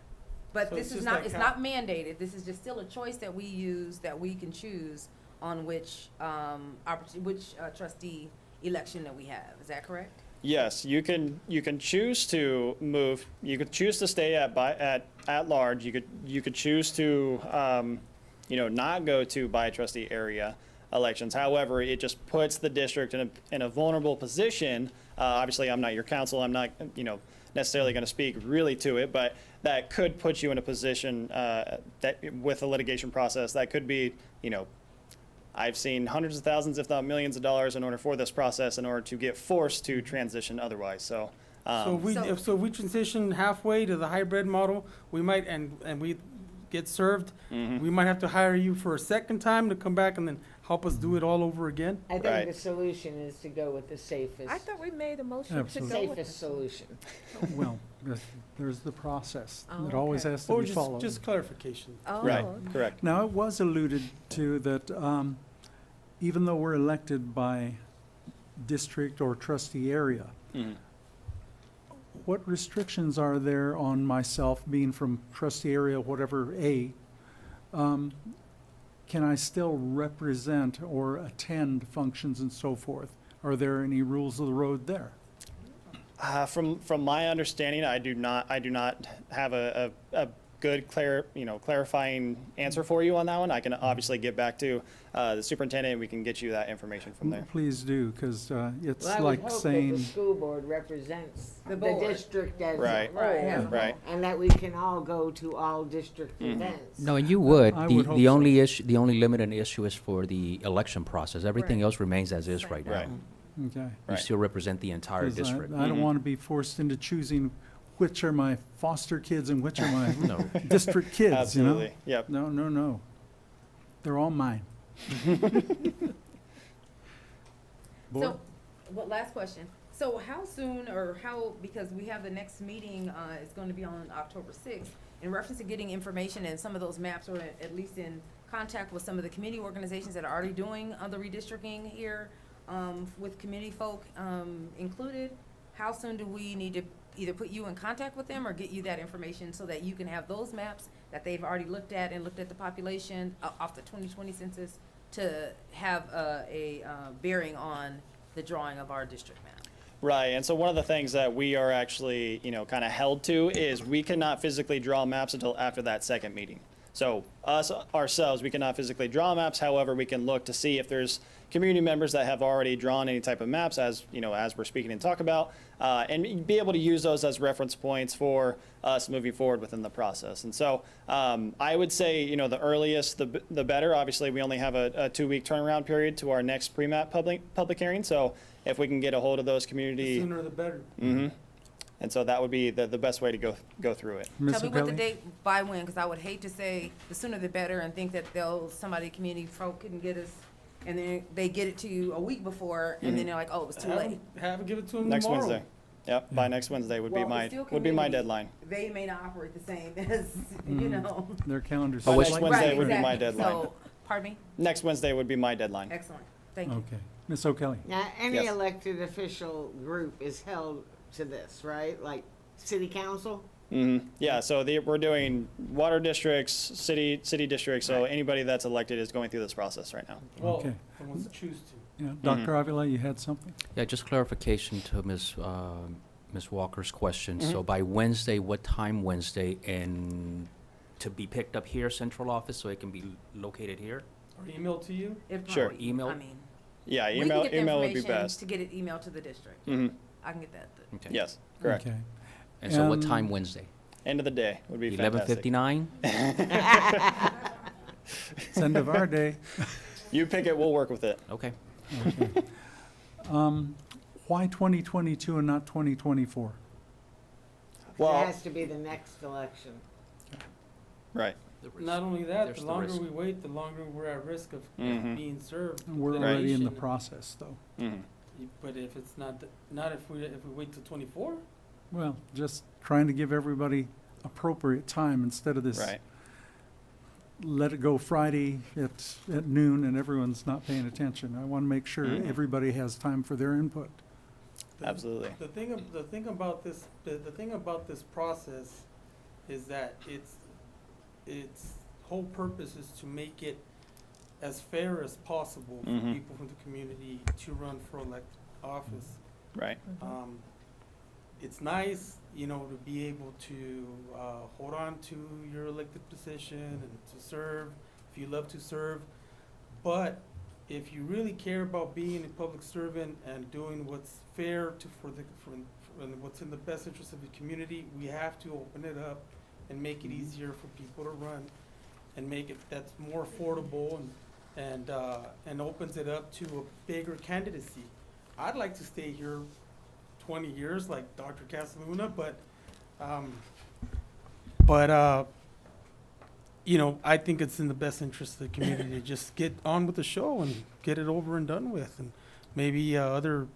But So this it's is just not, like it's how- not mandated, this is just still a choice that we use, that we can choose on which, trustee election that we have, is that correct? Yes, you can choose to move. You could choose to stay at large. You could choose to not go to by trustee area elections. However, it just puts the district in a vulnerable position. Obviously, I'm not your counsel. I'm not necessarily going to speak really to it, but that could put you in a position that with a litigation process that could be I've seen hundreds of thousands, if not millions of dollars in order for this process in order to get forced to transition otherwise. So, So if we transition halfway to the hybrid model, we might, and we get served, we might have to hire you for a second time to come back and then help us do it all over again. I think Right. the solution is to go with the safest, I thought we made a motion to Absolutely. go with. safest solution. well, there's the process Oh, that always okay. has to Or be followed. just clarification. Oh, right, okay. correct. Now, it was alluded to that even though we're elected by district or trustee area, what restrictions are there on myself being from trustee area, whatever A? Can I still represent or attend functions and so forth? Are there any rules of the road there? From my understanding, I do not have a good clarifying answer for you on that one. I can obviously get back to the superintendent and we can get you that information from there. Please do, because it's Well, I would like hope that saying, the school board represents The the board. district as Right. a Right. whole, Right. and that we can all go to all district events. No, and you would. I The, would hope the so. only issue, the only limited issue is for the election process. Everything Right. else remains as is right now. Right. okay. You Right. still represent the entire 'Cause district. I don't want to be forced into choosing which are my foster kids and which are my No. district kids, Absolutely. Yep. No. They're all mine. Board? So, last question. So how soon or how, because we have the next meeting, is going to be on October 6th, in reference to getting information and some of those maps, or at least in contact with some of the community organizations that are already doing the redistricting here, with community folk included, how soon do we need to either put you in contact with them or get you that information so that you can have those maps that they've already looked at and looked at the population off the 2020 census to have a bearing on the drawing of our district map. Right, and so one of the things that we are actually, kind of held to is we cannot physically draw maps until after that second meeting. So us, ourselves, we cannot physically draw maps, however, we can look to see if there's community members that have already drawn any type of maps as we're speaking and talk about, and be able to use those as reference points for us moving forward within the process. And so I would say, the earliest, the better. Obviously, we only have a 2-week turnaround period to our next pre-map public hearing, so if we can get a hold of those The community. sooner the better. Mhm. And so that would be the best way to go through it. Ms. Tell me what the O'Kelly? date by when, because I would hate to say the sooner the better and think that somebody, community folk couldn't get us, and then they get it to you a week before, and then they're like, oh, it was too late. Give it to them Next tomorrow. Wednesday. Yep, by next Wednesday would be Well, my it's still my community. deadline. They may not operate the same as, you know. Their calendars. By are next slightly Wednesday Right, would be my exactly. deadline. So, pardon me? Next Wednesday would be my deadline. Excellent. Thank you. Okay. Ms. O'Kelly? Now, any Yes. elected official group is held to this, right? Like city council? Yeah, so we're doing water districts, city districts, so anybody that's elected is going through this process right now. Well, Okay. the ones that choose to. Yeah, Dr. Avila, you had something? Yeah, just clarification to Ms. Walker's question. So by Wednesday, what time Wednesday? And to be picked up here, central office, so it can be located here? Or email to you? If Sure. not, Email? I mean, Yeah, we can email get the would be information best. to get it emailed to the district. hmm I can get that. Okay. Yes, correct. Okay. And so what And- time Wednesday? End of the day would be fantastic. 11:59? It's end of our day. You pick it, we'll work with it. Okay. Okay. Why 2022 and not 2024? Well, It has to be the next election. right. Not only that, There's the the longer risk. we wait, the longer we're at risk of Mhm. being served. We're with already in the litigation. process, though. hmm But if it's not if we wait till 24, Well, just trying to give everybody appropriate time instead of this. Right. Let it go Friday at noon and everyone's not paying attention. I want to make sure Mhm. everybody has time for their input. Absolutely. the thing about this process is that its whole purpose is to make it as fair as possible for Mhm. people from the community to run for elected office. Right. It's nice, to be able to hold on to your elected position and to serve, if you love to serve. But if you really care about being a public servant and doing what's fair and what's in the best interest of the community, we have to open it up and make it easier for people to run and make it that's more affordable and opens it up to a bigger candidacy. I'd like to stay here 20 years like Dr. Casaluna, but I think it's in the best interest of the community to just get on with the show and get it over and done with, and maybe other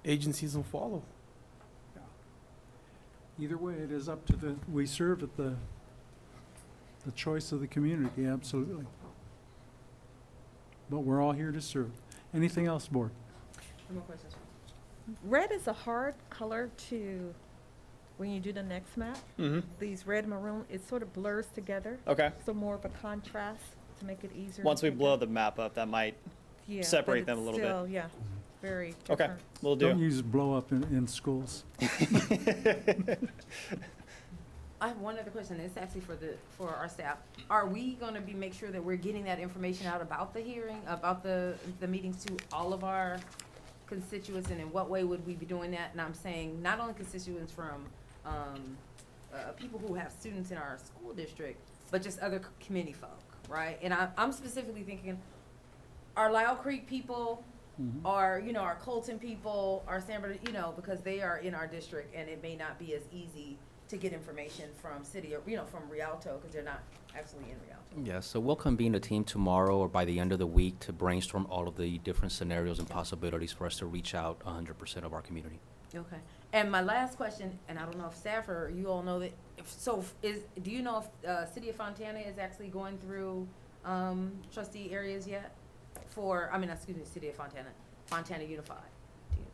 agencies will follow. Either way, it is up to we serve at the choice of the community, absolutely. But we're all here to serve. Anything else, board? No more questions. Red is a hard color to, when you do the next map, hmm these red and maroon, it sort of blurs together. Okay. So more of a contrast to make it easier. Once to we pick blow up. the map up, that might Yeah, but separate them it's a little bit. still, yeah, very Okay. different. We'll Don't do. use blow up in schools. I have one other question. It's actually for our staff. Are we gonna make sure that we're getting that information out about the hearing, about the meetings to all of our constituents, and in what way would we be doing that? And I'm saying not only constituents from, people who have students in our school district, but just other community folk, right? And I'm specifically thinking, our Lyle Creek people, Mhm. our, our Colton people, our San Bernardino, because they are in our district, and it may not be as easy to get information from city or, from Rialto, because they're not actually in Rialto. Yeah, so we'll convene a team tomorrow or by the end of the week to brainstorm all of the different scenarios and possibilities for us to reach out 100% of our community. Okay. And my last question, and I don't know if staff or you all know that, do you know if City of Fontana is actually going through trustee areas yet? City of Fontana Unified, do you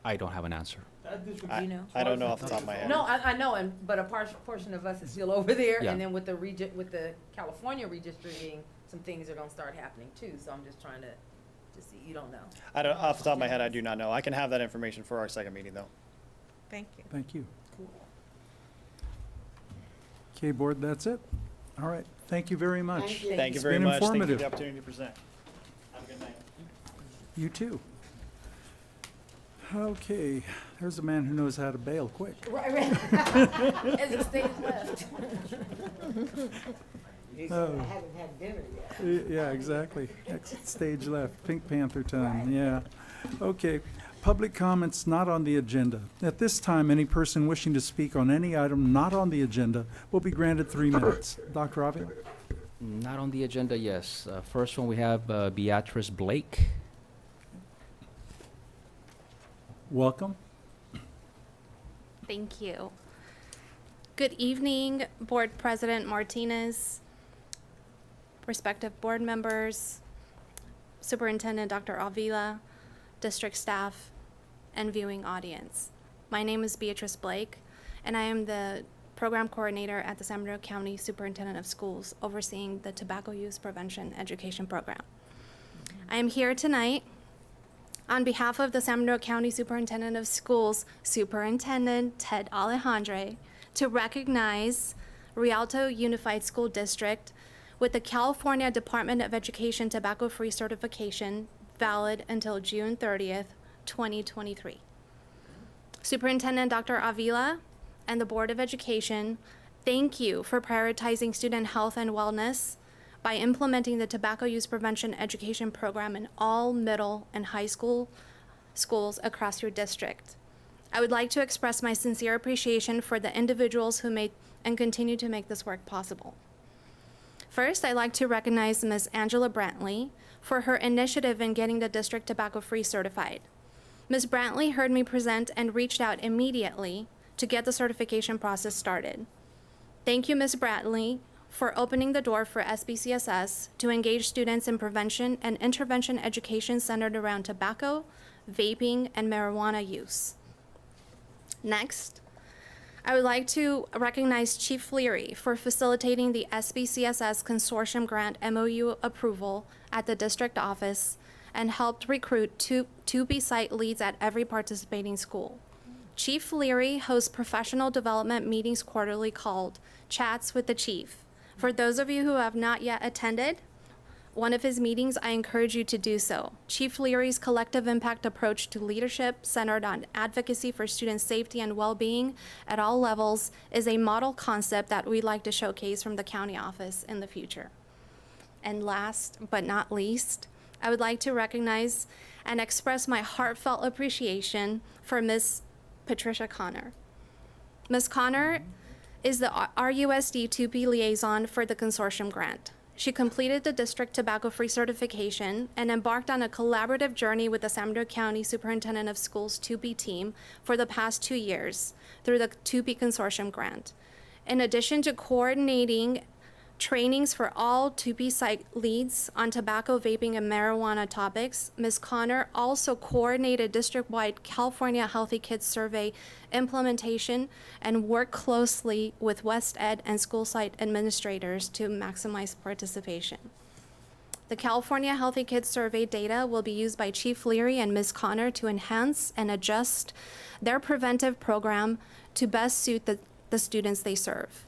know? I don't have an answer. You know? I don't know off the top of my head. No, I know, but a portion of us is still over there, Yeah. and then with the California redistricting, some things are gonna start happening too, so I'm just trying to see, you don't know. I don't, off the top of my head, I do not know. I can have that information for our second meeting, though. Thank you. Thank you. Okay, board, that's it. All right, thank you very much. Thank you It's very been much. Thank you for informative. the opportunity to present. Have a good night. You too. Okay, there's a man who knows how to bail quick. Right. As it stays left. Oh. Yeah, exactly. Next stage left, Pink Panther time, yeah. Okay, public comments not on the agenda. At this time, any person wishing to speak on any item not on the agenda will be granted 3 minutes. Dr. Avila? Not on the agenda, yes. First one, we have Beatrice Blake. Welcome. Thank you. Good evening, Board President Martinez, respective board members, Superintendent Dr. Avila, district staff, and viewing audience. My name is Beatrice Blake, and I am the program coordinator at the San Bernardino County Superintendent of Schools, overseeing the Tobacco Use Prevention Education Program. I am here tonight on behalf of the San Bernardino County Superintendent of Schools, Superintendent Ted Alejandre, to recognize Rialto Unified School District with the California Department of Education tobacco-free certification valid until June 30th, 2023. Superintendent Dr. Avila and the Board of Education, thank you for prioritizing student health and wellness by implementing the tobacco use prevention education program in all middle and high school schools across your district. I would like to express my sincere appreciation for the individuals who made and continue to make this work possible. First, I'd like to recognize Ms. Angela Brantley for her initiative in getting the district tobacco-free certified. Ms. Brantley heard me present and reached out immediately to get the certification process started. Thank you, Ms. Brantley, for opening the door for SBCSS to engage students in prevention and intervention education centered around tobacco, vaping, and marijuana use. Next, I would like to recognize Chief Leary for facilitating the SBCSS Consortium Grant MOU approval at the district office and helped recruit two B-site leads at every participating school. Chief Leary hosts professional development meetings quarterly called Chats with the Chief. For those of you who have not yet attended one of his meetings, I encourage you to do so. Chief Leary's collective impact approach to leadership centered on advocacy for student safety and well-being at all levels is a model concept that we'd like to showcase from the county office in the future. And last but not least, I would like to recognize and express my heartfelt appreciation for Ms. Patricia Connor. Ms. Connor is the RUSD 2P liaison for the consortium grant. She completed the district tobacco-free certification and embarked on a collaborative journey with the San Bernardino County Superintendent of Schools 2P team for the past 2 years through the 2P consortium grant. In addition to coordinating trainings for all 2P site leads on tobacco, vaping, and marijuana topics, Ms. Connor also coordinated district-wide California Healthy Kids Survey implementation and worked closely with West Ed and school site administrators to maximize participation. The California Healthy Kids Survey data will be used by Chief Leary and Ms. Connor to enhance and adjust their preventive program to best suit the students they serve.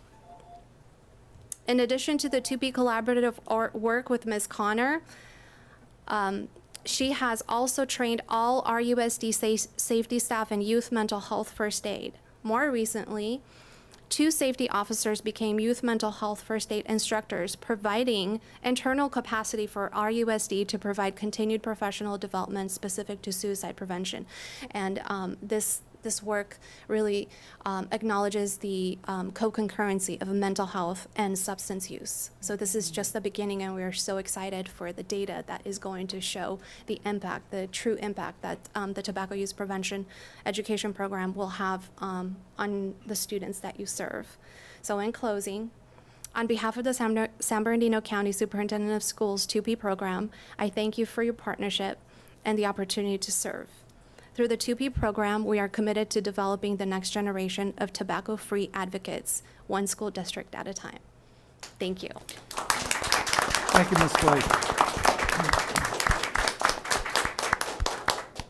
In addition to the 2P collaborative work with Ms. Connor, she has also trained all RUSD safety staff in youth mental health first aid. More recently, 2 safety officers became youth mental health first aid instructors, providing internal capacity for RUSD to provide continued professional development specific to suicide prevention. And this work really acknowledges the co-concurrency of mental health and substance use. So this is just the beginning, and we are so excited for the data that is going to show the impact, the true impact that the tobacco use prevention education program will have on the students that you serve. So in closing, on behalf of the San Bernardino County Superintendent of Schools 2P program, I thank you for your partnership and the opportunity to serve. Through the 2P program, we are committed to developing the next generation of tobacco-free advocates, one school district at a time. Thank you. Thank you, Ms. Blake.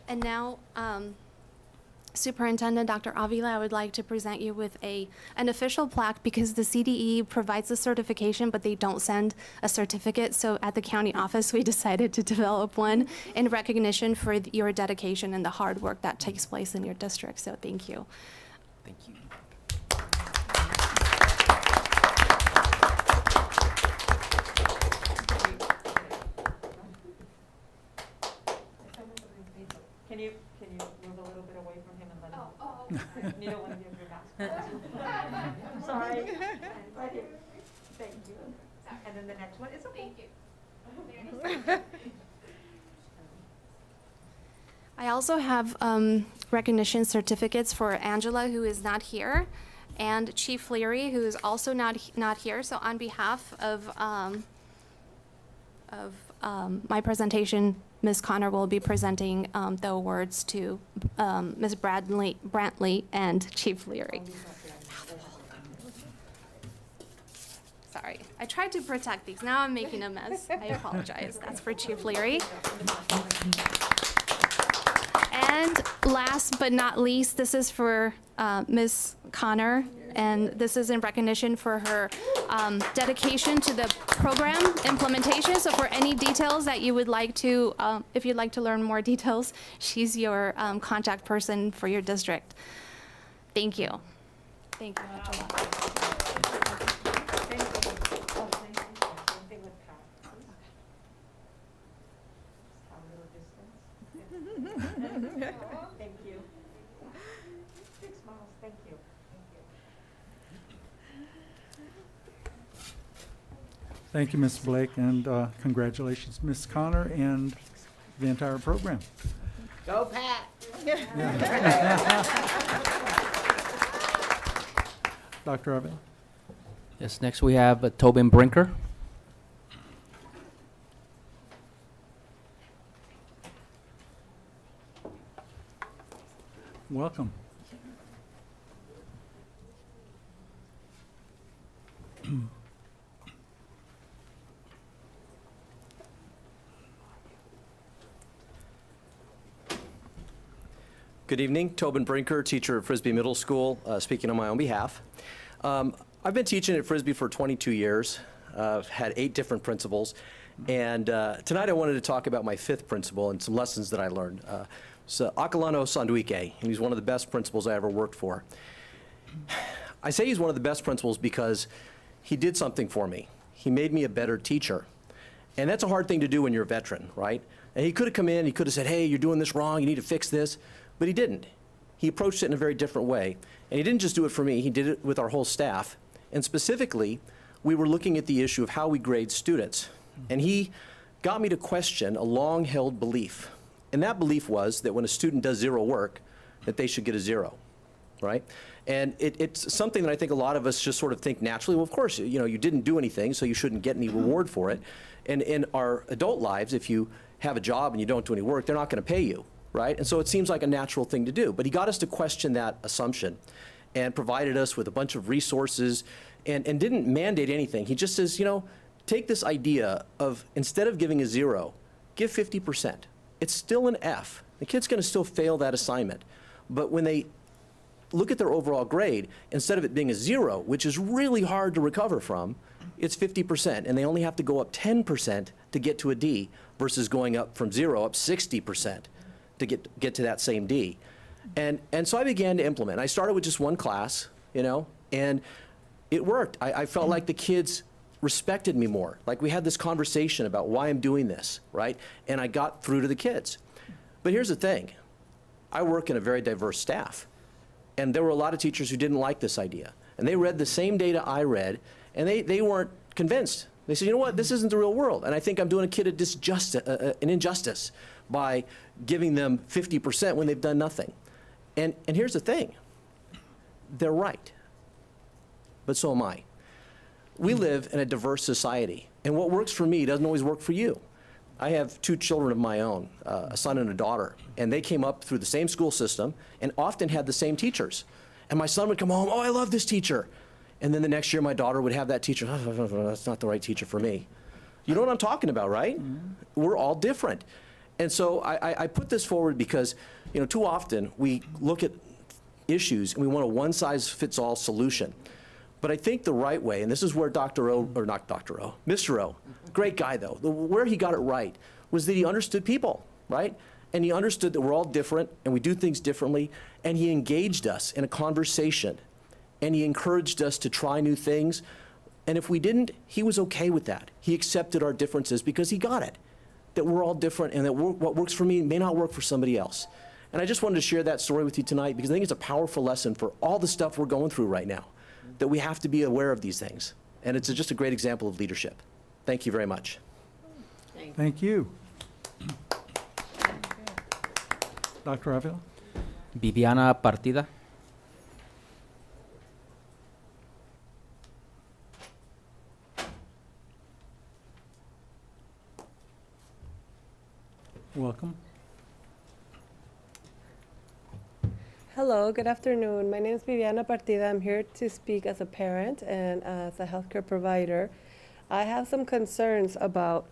And now, Superintendent Dr. Avila, I would like to present you with an official plaque because the CDE provides the certification, but they don't send a certificate. So at the county office, we decided to develop one in recognition for your dedication and the hard work that takes place in your district. So thank you. Thank you. Can you move a little bit away from him and let him? You don't want to give your back. Sorry. Right here. Thank you. And then the next one is okay. Thank you. I also have recognition certificates for Angela, who is not here, and Chief Leary, who is also not here. So on behalf of my presentation, Ms. Connor will be presenting the awards to Ms. Brantley and Chief Leary. Sorry, I tried to protect these. Now I'm making a mess. I apologize. That's for Chief Leary. And last but not least, this is for Ms. Connor, and this is in recognition for her dedication to the program implementation. So for any details that you would like to, if you'd like to learn more details, she's your contact person for your district. Thank you. Thank you. Thank you. Big smiles, thank you. Thank you, Ms. Blake, and congratulations, Ms. Connor, and the entire program. Go Pat. Dr. Avila? Yes, next we have Tobin Brinker. Welcome. Good evening, Tobin Brinker, teacher at Frisbee Middle School, speaking on my own behalf. I've been teaching at Frisbee for 22 years. I've had 8 different principals, and tonight I wanted to talk about my 5th principal and some lessons that I learned. So Akelano Sanduike, and he's one of the best principals I ever worked for. I say he's one of the best principals because he did something for me. He made me a better teacher. And that's a hard thing to do when you're a veteran, right? And he could have come in, he could have said, hey, you're doing this wrong, you need to fix this. But he didn't. He approached it in a very different way. And he didn't just do it for me, he did it with our whole staff. And specifically, we were looking at the issue of how we grade students. And he got me to question a long-held belief. And that belief was that when a student does 0 work, that they should get a 0, right? And it's something that I think a lot of us just sort of think naturally, well, of course, you know, you didn't do anything, so you shouldn't get any reward for it. And in our adult lives, if you have a job and you don't do any work, they're not going to pay you, right? And so it seems like a natural thing to do. But he got us to question that assumption and provided us with a bunch of resources and didn't mandate anything. He just says, you know, take this idea of instead of giving a 0, give 50%. It's still an F. The kid's going to still fail that assignment. But when they look at their overall grade, instead of it being a 0, which is really hard to recover from, it's 50%, and they only have to go up 10% to get to a D versus going up from 0 up 60% to get to that same D. And so I began to implement. I started with just one class, you know, and it worked. I felt like the kids respected me more. Like we had this conversation about why I'm doing this, right? And I got through to the kids. But here's the thing. I work in a very diverse staff. And there were a lot of teachers who didn't like this idea. And they read the same data I read, and they weren't convinced. They said, you know what, this isn't the real world. And I think I'm doing a kid an injustice by giving them 50% when they've done nothing. And here's the thing. They're right. But so am I. We live in a diverse society, and what works for me doesn't always work for you. I have 2 children of my own, a son and a daughter, and they came up through the same school system and often had the same teachers. And my son would come home, oh, I love this teacher. And then the next year, my daughter would have that teacher, oh, that's not the right teacher for me. You know what I'm talking about, right? We're all different. And so I put this forward because, you know, too often we look at issues and we want a one-size-fits-all solution. But I think the right way, and this is where Dr. O, or not Dr. O, Mr. O, great guy though, where he got it right was that he understood people, right? And he understood that we're all different and we do things differently, and he engaged us in a conversation, and he encouraged us to try new things. And if we didn't, he was okay with that. He accepted our differences because he got it, that we're all different and that what works for me may not work for somebody else. And I just wanted to share that story with you tonight because I think it's a powerful lesson for all the stuff we're going through right now, that we have to be aware of these things. And it's just a great example of leadership. Thank you very much. Thank you. Dr. Avila? Viviana Partida. Welcome. Hello, good afternoon. My name is Viviana Partida. I'm here to speak as a parent and as a healthcare provider. I have some concerns about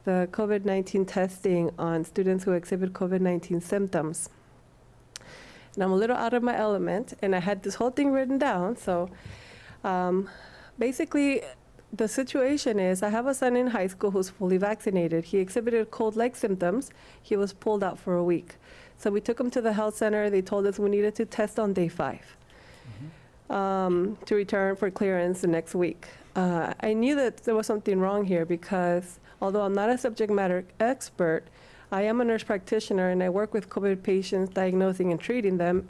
the COVID-19 testing on students who exhibit COVID-19 symptoms. And I'm a little out of my element, and I had this whole thing written down. So basically, the situation is I have a son in high school who's fully vaccinated. He exhibited cold-like symptoms. He was pulled out for a week. So we took him to the health center. They told us we needed to test on day 5 to return for clearance the next week. I knew that there was something wrong here because although I'm not a subject matter expert, I am a nurse practitioner and I work with COVID patients, diagnosing and treating them.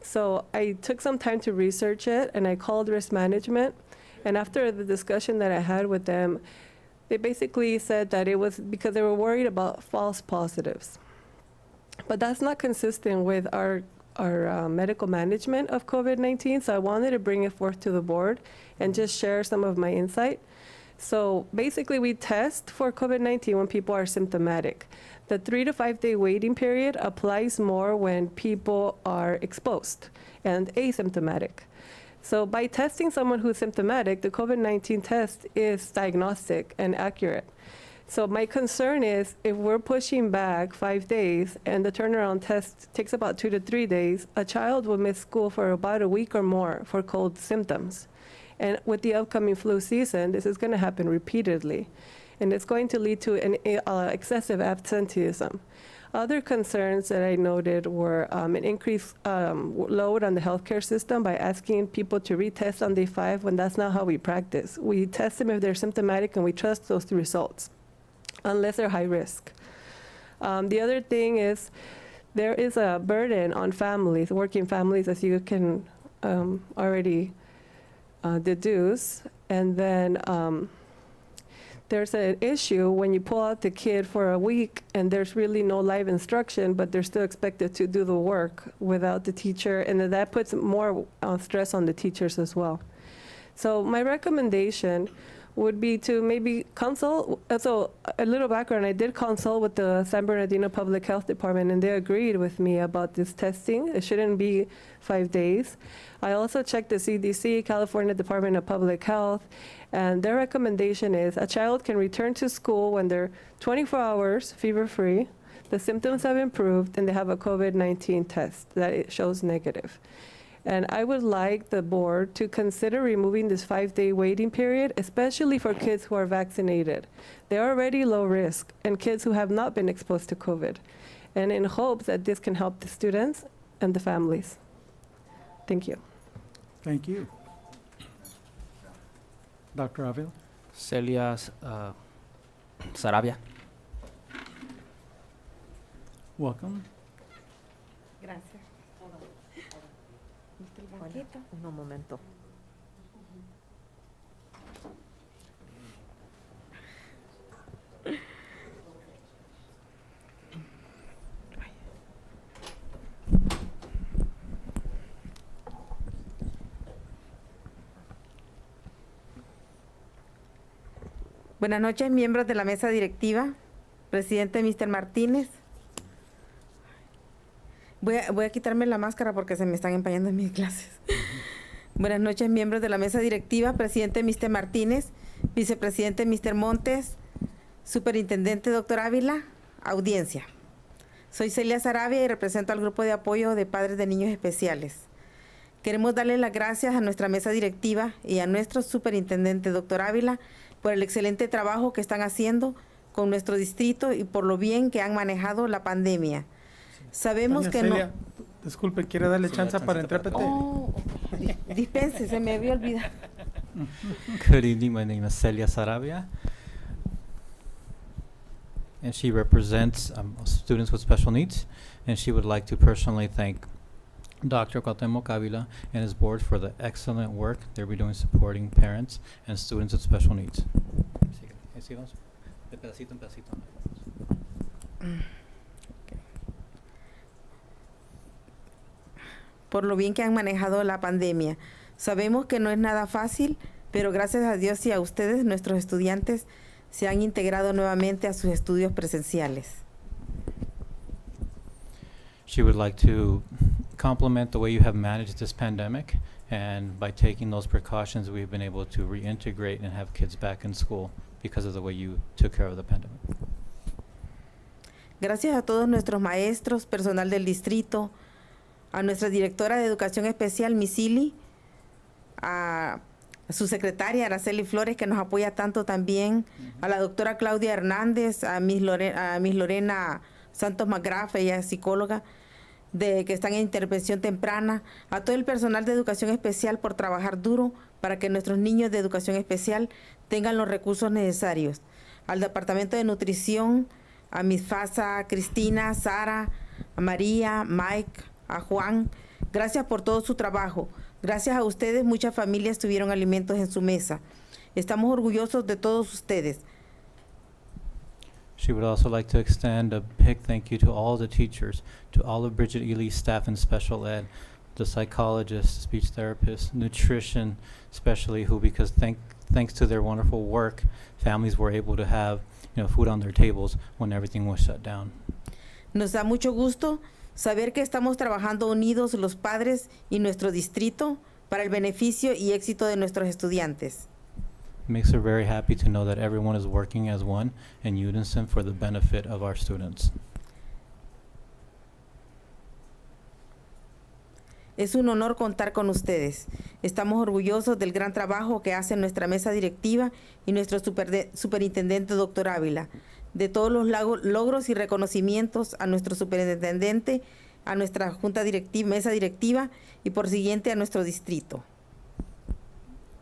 So I took some time to research it and I called risk management. And after the discussion that I had with them, they basically said that it was because they were worried about false positives. But that's not consistent with our medical management of COVID-19, so I wanted to bring it forth to the board and just share some of my insight. So basically, we test for COVID-19 when people are symptomatic. The 3 to 5 day waiting period applies more when people are exposed and asymptomatic. So by testing someone who's symptomatic, the COVID-19 test is diagnostic and accurate. So my concern is if we're pushing back 5 days and the turnaround test takes about 2 to 3 days, a child will miss school for about a week or more for cold symptoms. And with the upcoming flu season, this is going to happen repeatedly. And it's going to lead to an excessive absenteeism. Other concerns that I noted were an increased load on the healthcare system by asking people to retest on day 5 when that's not how we practice. We test them if they're symptomatic and we trust those results, unless they're high risk. The other thing is there is a burden on families, working families, as you can already deduce. And then there's an issue when you pull out the kid for a week and there's really no live instruction, but they're still expected to do the work without the teacher, and then that puts more stress on the teachers as well. So my recommendation would be to maybe consult, so a little background, I did consult with the San Bernardino Public Health Department and they agreed with me about this testing. It shouldn't be 5 days. I also checked the CDC, California Department of Public Health, and their recommendation is a child can return to school when they're 24 hours fever-free, the symptoms have improved, and they have a COVID-19 test that it shows negative. And I would like the board to consider removing this 5 day waiting period, especially for kids who are vaccinated. They're already low risk, and kids who have not been exposed to COVID, and in hopes that this can help the students and the families. Thank you. Thank you. Dr. Avila? Celia Saravia. Welcome. Gracias. Un momento. Buenas noches, miembros de la mesa directiva, Presidente Mr. Martínez. Voy a quitarme la máscara porque se me están empañando en mis clases. Buenas noches, miembros de la mesa directiva. Presidente Mr. Martínez, vicepresidente Mr. Montes, superintendente Dr. Ávila, audiencia. Soy Celia Sarabia y represento al grupo de apoyo de padres de niños especiales. Queremos darle las gracias a nuestra mesa directiva y a nuestro superintendente Dr. Ávila por el excelente trabajo que están haciendo con nuestro distrito y por lo bien que han manejado la pandemia. Sabemos Doña que Celia, disculpe, ¿quiere darle chance para intérprete? no... Dispense, se me había olvidado. Good evening, my name is Celia Sarabia, and she represents students with special needs, and she would like to personally thank Dr. Cuauhtemoc Avila and his board for the excellent work they'll be doing supporting parents and students with special needs. De pedacito en pedacito. Por lo bien que han manejado la pandemia. Sabemos que no es nada fácil, pero gracias a Dios y a ustedes, nuestros estudiantes se han integrado nuevamente a sus estudios presenciales. She would like to compliment the way you have managed this pandemic, and by taking those precautions, we've been able to reintegrate and have kids back in school because of the way you took care of the pandemic. Gracias a todos nuestros maestros, personal del distrito, a nuestra directora de Educación Especial, Misili, a su secretaria, Araceli Flores, que nos apoya tanto también, a la doctora Claudia Hernández, a Miss Lorena Santos Magrafe, ella es psicóloga, que están en intervención temprana, a todo el personal de Educación Especial por trabajar duro para que nuestros niños de Educación Especial tengan los recursos necesarios, al Departamento de Nutrición, a Miss Fasa, Cristina, Sara, a María, Mike, a Juan, gracias por todo su trabajo. Gracias a ustedes, muchas familias tuvieron alimentos en su mesa. Estamos orgullosos de todos ustedes. She would also like to extend a big thank you to all the teachers, to all of Bridget Ely's staff in special ed, the psychologists, speech therapists, nutrition, especially who, because thanks to their wonderful work, families were able to have, food on their tables when everything was shut down. Nos da mucho gusto saber que estamos trabajando unidos los padres y nuestro distrito para el beneficio y éxito de nuestros estudiantes. Makes her very happy to know that everyone is working as one in unison for the benefit of our students. Es un honor contar con ustedes. Estamos orgullosos del gran trabajo que hace nuestra mesa directiva y nuestro superintendente Dr. Ávila, de todos los logros y reconocimientos a nuestro superintendente, a nuestra junta directiva, mesa directiva y por siguiente a nuestro distrito.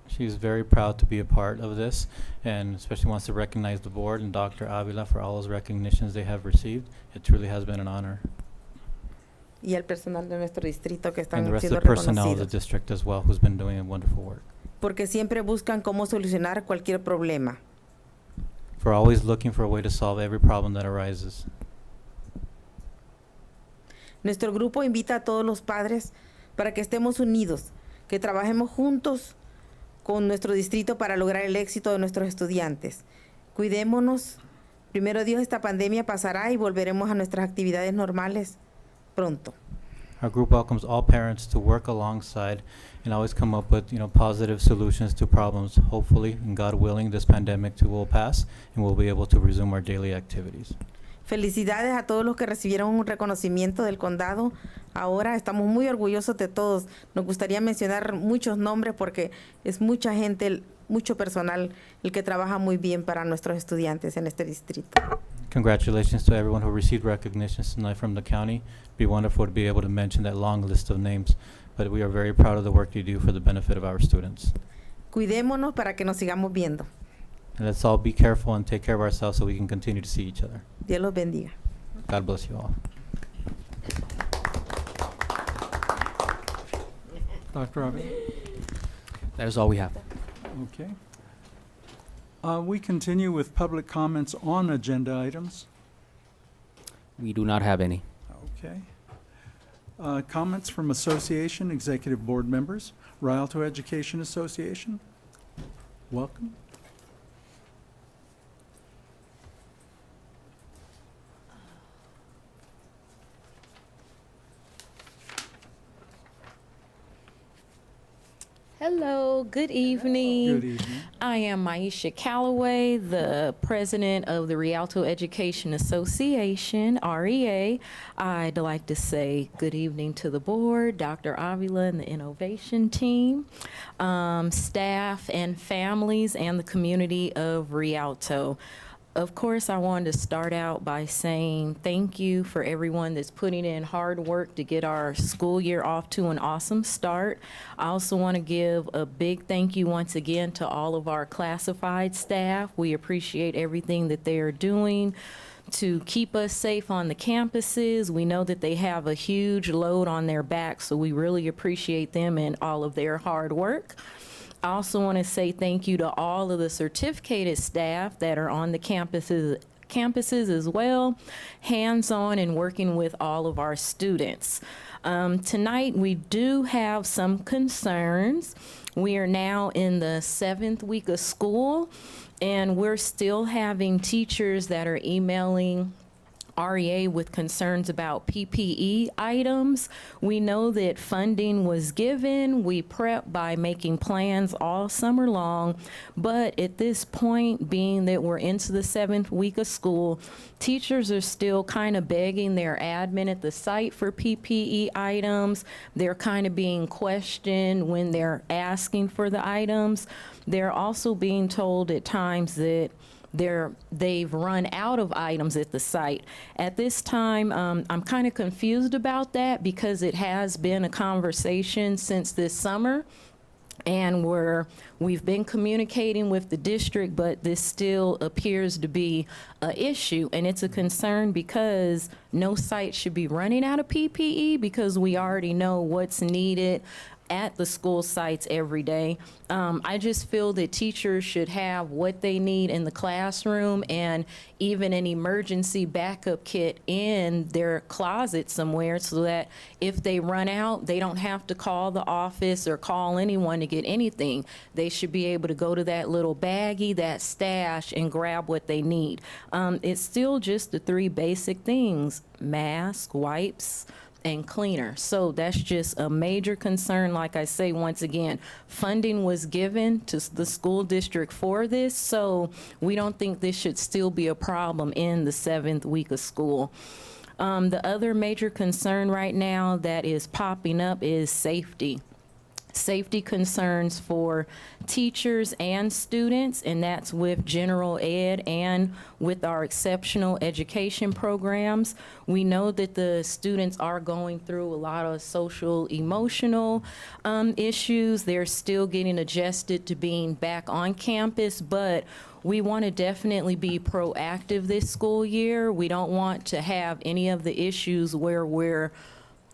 She's very proud to be a part of this, and especially wants to recognize the board and Dr. Avila for all those recognitions they have received. It truly has been an honor. Y al personal de nuestro distrito que están And the rest of siendo the personnel of the reconocidos. district as well, who's been doing a wonderful work. Porque siempre buscan cómo solucionar cualquier problema. For always looking for a way to solve every problem that arises. Nuestro grupo invita a todos los padres para que estemos unidos, que trabajemos juntos con nuestro distrito para lograr el éxito de nuestros estudiantes. Cuidémonos. Primero Dios, esta pandemia pasará y volveremos a nuestras actividades normales pronto. Our group welcomes all parents to work alongside and always come up with, positive solutions to problems. Hopefully, and God willing, this pandemic too will pass and we'll be able to resume our daily activities. Felicidades a todos los que recibieron un reconocimiento del condado. Ahora estamos muy orgullosos de todos. Nos gustaría mencionar muchos nombres porque es mucha gente, mucho personal el que trabaja muy bien para nuestros estudiantes en este distrito. Congratulations to everyone who received recognitions tonight from the county. It'd be wonderful to be able to mention that long list of names, but we are very proud of the work you do for the benefit of our students. Cuidémonos para que nos sigamos viendo. And let's all be careful and take care of ourselves so we can continue to see each other. Dios los bendiga. God bless you all. Dr. Avila? That is all we have. Okay. We continue with public comments on agenda items. We do not have any. Okay. Comments from association, executive board members, Rialto Education Association. Welcome. Hello, good evening. Good evening. I am Maisha Calloway, the president of the Rialto Education Association, REA. I'd like to say good evening to the board, Dr. Avila and the innovation team, staff and families, and the community of Rialto. Of course, I wanted to start out by saying thank you for everyone that's putting in hard work to get our school year off to an awesome start. I also want to give a big thank you once again to all of our classified staff. We appreciate everything that they are doing to keep us safe on the campuses. We know that they have a huge load on their backs, so we really appreciate them and all of their hard work. I also want to say thank you to all of the certificated staff that are on the campuses as well, hands-on and working with all of our students. Tonight, we do have some concerns. We are now in the 7th week of school, and we're still having teachers that are emailing REA with concerns about PPE items. We know that funding was given. We prep by making plans all summer long, but at this point, being that we're into the 7th week of school, teachers are still kind of begging their admin at the site for PPE items. They're kind of being questioned when they're asking for the items. They're also being told at times that they've run out of items at the site. At this time, I'm kind of confused about that because it has been a conversation since this summer, and we've been communicating with the district, but this still appears to be an issue, and it's a concern because no site should be running out of PPE because we already know what's needed at the school sites every day. I just feel that teachers should have what they need in the classroom and even an emergency backup kit in their closet somewhere so that if they run out, they don't have to call the office or call anyone to get anything. They should be able to go to that little baggie, that stash, and grab what they need. It's still just the 3 basic things: mask, wipes, and cleaner. So that's just a major concern. Like I say, once again, funding was given to the school district for this, so we don't think this should still be a problem in the 7th week of school. The other major concern right now that is popping up is safety. Safety concerns for teachers and students, and that's with general ed and with our exceptional education programs. We know that the students are going through a lot of social, emotional issues. They're still getting adjusted to being back on campus, but we want to definitely be proactive this school year. We don't want to have any of the issues where we're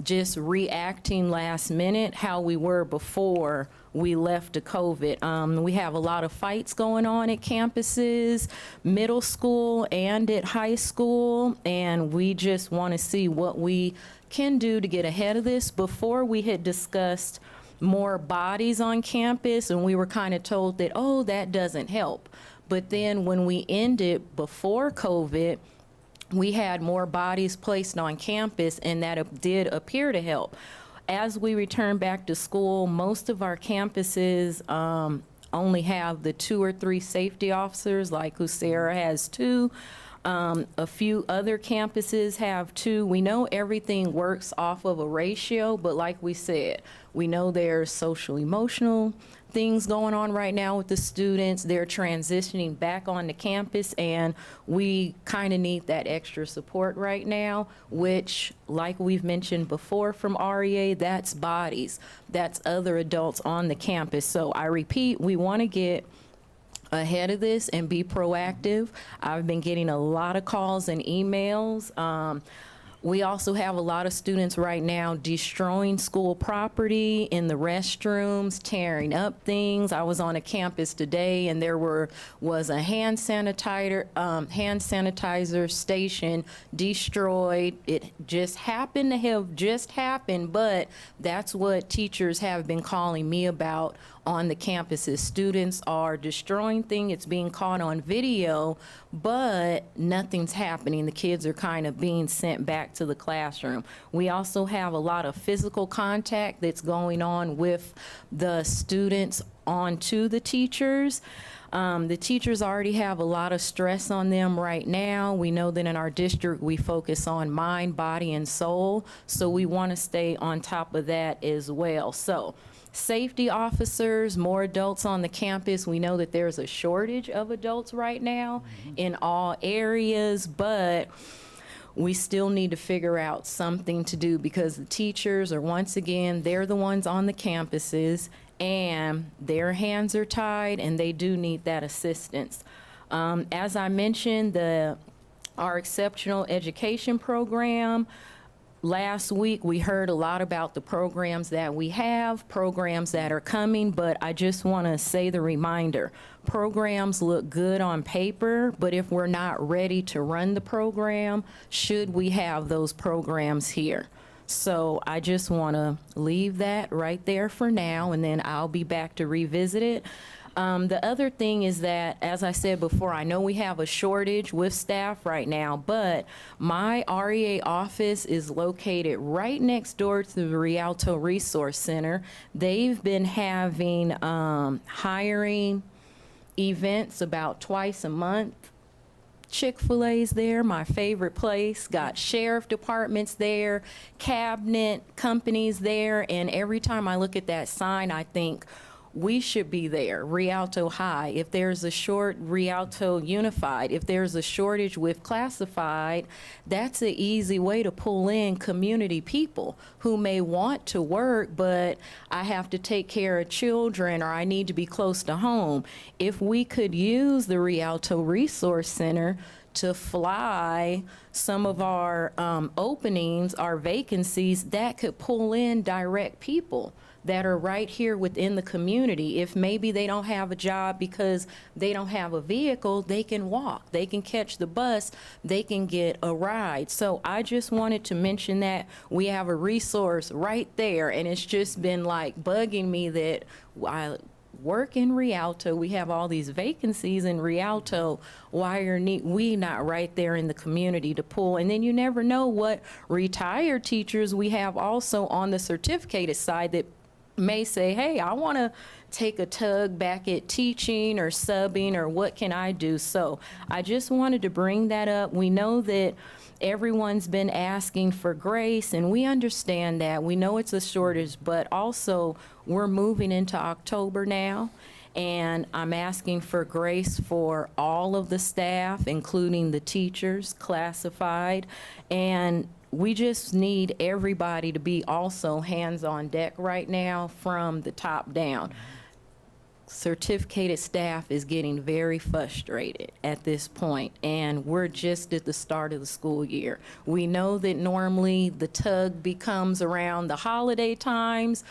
just reacting last minute how we were before we left to COVID. We have a lot of fights going on at campuses, middle school and at high school, and we just want to see what we can do to get ahead of this. Before, we had discussed more bodies on campus, and we were kind of told that, oh, that doesn't help. But then when we ended before COVID, we had more bodies placed on campus, and that did appear to help. As we return back to school, most of our campuses only have the 2 or 3 safety officers, like Lucera has 2. A few other campuses have 2. We know everything works off of a ratio, but like we said, we know there's social, emotional things going on right now with the students. They're transitioning back onto campus, and we kind of need that extra support right now, which, like we've mentioned before from REA, that's bodies. That's other adults on the campus. So I repeat, we want to get ahead of this and be proactive. I've been getting a lot of calls and emails. We also have a lot of students right now destroying school property in the restrooms, tearing up things. I was on a campus today, and there was a hand sanitizer station destroyed. It just happened to have just happened, but that's what teachers have been calling me about on the campuses. Students are destroying things, it's being caught on video, but nothing's happening. The kids are kind of being sent back to the classroom. We also have a lot of physical contact that's going on with the students onto the teachers. The teachers already have a lot of stress on them right now. We know that in our district, we focus on mind, body, and soul, so we want to stay on top of that as well. So, safety officers, more adults on the campus. We know that there's a shortage of adults right now in all areas, but we still need to figure out something to do because the teachers are, once again, they're the ones on the campuses and their hands are tied and they do need that assistance. As I mentioned, our exceptional education program, last week we heard a lot about the programs that we have, programs that are coming, but I just want to say the reminder, programs look good on paper, but if we're not ready to run the program, should we have those programs here? So I just want to leave that right there for now, and then I'll be back to revisit it. The other thing is that, as I said before, I know we have a shortage with staff right now, but my REA office is located right next door to the Rialto Resource Center. They've been having hiring events about twice a month. Chick-fil-A's there, my favorite place, got sheriff departments there, cabinet companies there, and every time I look at that sign, I think, we should be there, Rialto High. If there's a Rialto Unified, if there's a shortage with classified, that's an easy way to pull in community people who may want to work, but I have to take care of children or I need to be close to home. If we could use the Rialto Resource Center to fly some of our openings, our vacancies, that could pull in direct people that are right here within the community. If maybe they don't have a job because they don't have a vehicle, they can walk, they can catch the bus, they can get a ride. So I just wanted to mention that we have a resource right there, and it's just been like bugging me that I work in Rialto, we have all these vacancies in Rialto, why are we not right there in the community to pull? And then you never know what retired teachers we have also on the certificated side that may say, hey, I want to take a tug back at teaching or subbing, or what can I do? So I just wanted to bring that up. We know that everyone's been asking for grace, and we understand that. We know it's a shortage, but also we're moving into October now, and I'm asking for grace for all of the staff, including the teachers, classified, and we just need everybody to be also hands on deck right now from the top down. Certificated staff is getting very frustrated at this point, and we're just at the start of the school year. We know that normally the tug becomes around the holiday times,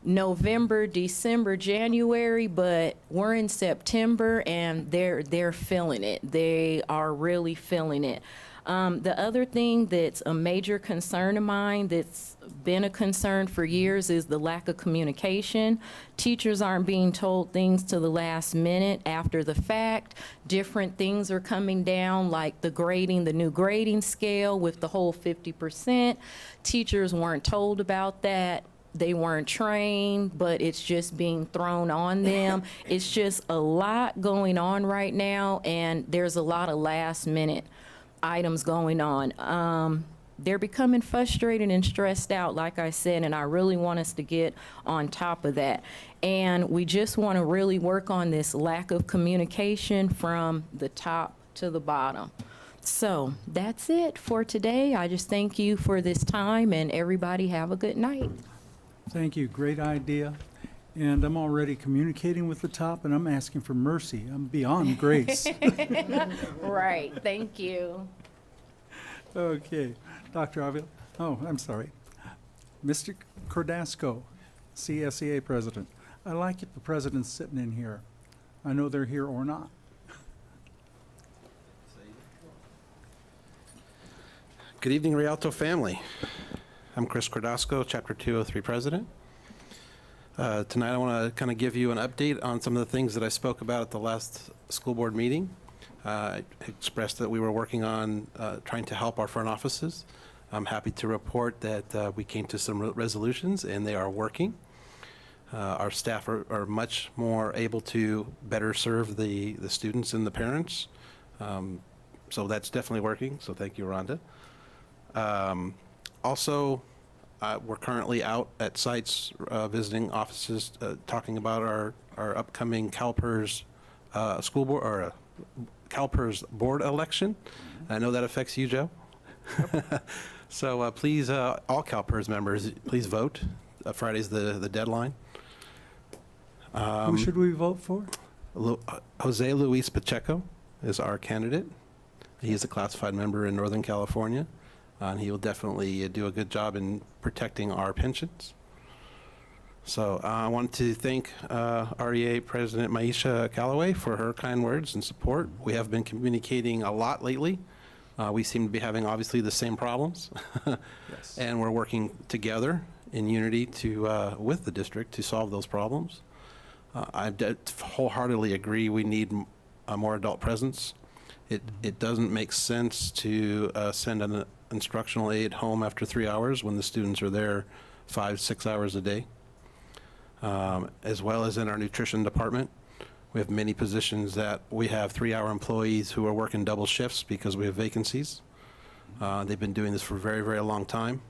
November, December, January, but we're in September and they're feeling it. They are really feeling it. The other thing that's a major concern of mine that's been a concern for years is the lack of communication. Teachers aren't being told things to the last minute after the fact. Different things are coming down, like the grading, the new grading scale with the whole 50%. Teachers weren't told about that. They weren't trained, but it's just being thrown on them. It's just a lot going on right now, and there's a lot of last minute items going on. They're becoming frustrated and stressed out, like I said, and I really want us to get on top of that. And we just want to really work on this lack of communication from the top to the bottom. So that's it for today. I just thank you for this time, and everybody have a good night. Thank you, great idea. And I'm already communicating with the top, and I'm asking for mercy. I'm beyond grace. Right, thank you. Okay, Dr. Avila, oh, I'm sorry. Mr. Cordasco, CSEA President. I like it the president's sitting in here. I know they're here or not. Good evening, Rialto family. I'm Chris Cordasco, Chapter 203 President. Tonight I want to kind of give you an update on some of the things that I spoke about at the last school board meeting. I expressed that we were working on trying to help our front offices. I'm happy to report that we came to some resolutions and they are working. Our staff are much more able to better serve the students and the parents. So that's definitely working, so thank you, Rhonda. Also, we're currently out at sites, visiting offices, talking about our upcoming CalPERS school board, or CalPERS board election. I know that affects you, Joe. So please, all CalPERS members, please vote. Friday's the deadline. Who should we vote for? Jose Luis Pacheco is our candidate. He's a classified member in Northern California. And he will definitely do a good job in protecting our pensions. So I want to thank REA President Maisha Callaway for her kind words and support. We have been communicating a lot lately. We seem to be having obviously the same problems. Yes. And we're working together in unity to with the district to solve those problems. I wholeheartedly agree we need a more adult presence. It doesn't make sense to send an instructional aide home after 3 hours when the students are there 5-6 hours a day. As well as in our nutrition department, we have many positions that we have 3-hour employees who are working double shifts because we have vacancies. They've been doing this for a very, very long time.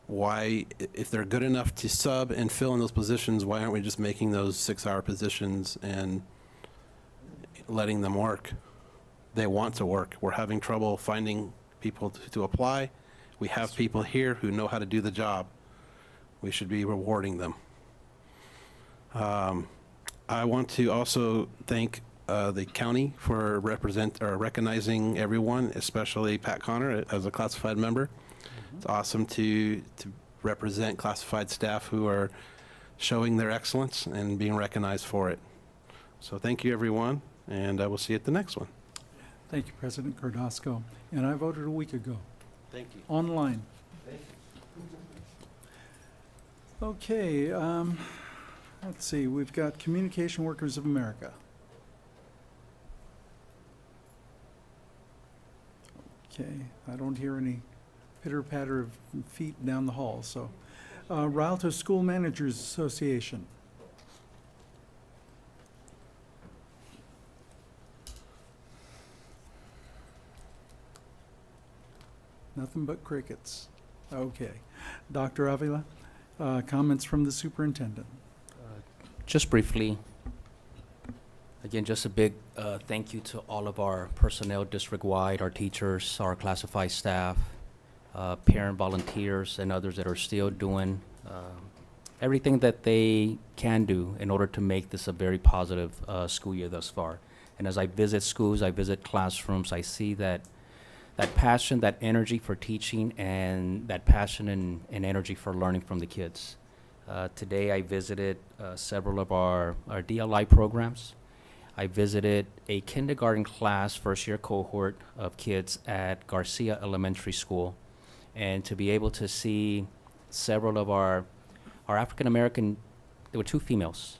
Why, if they're good enough to sub and fill in those positions, why aren't we just making those 6-hour positions and letting them work? They want to work. We're having trouble finding people to apply. We have people here who know how to do the job. We should be rewarding them. I want to also thank the county for recognizing everyone, especially Pat Connor as a classified member. It's awesome to represent classified staff who are showing their excellence and being recognized for it. So thank you, everyone, and I will see you at the next one. Thank you, President Cardasco. And I voted a week ago, Thank you. online. Okay, let's see, we've got Communication Workers of America. Okay, I don't hear any pitter-patter of feet down the hall, so. Rialto School Managers Association. Nothing but crickets. Okay. Dr. Avila, comments from the superintendent. Just briefly, again, just a big thank you to all of our personnel district-wide, our teachers, our classified staff, parent volunteers, and others that are still doing everything that they can do in order to make this a very positive school year thus far. And as I visit schools, I visit classrooms, I see that passion, that energy for teaching, and that passion and energy for learning from the kids. Today I visited several of our DLI programs. I visited a kindergarten class, first-year cohort of kids at Garcia Elementary School. And to be able to see several of our African-American, there were 2 females,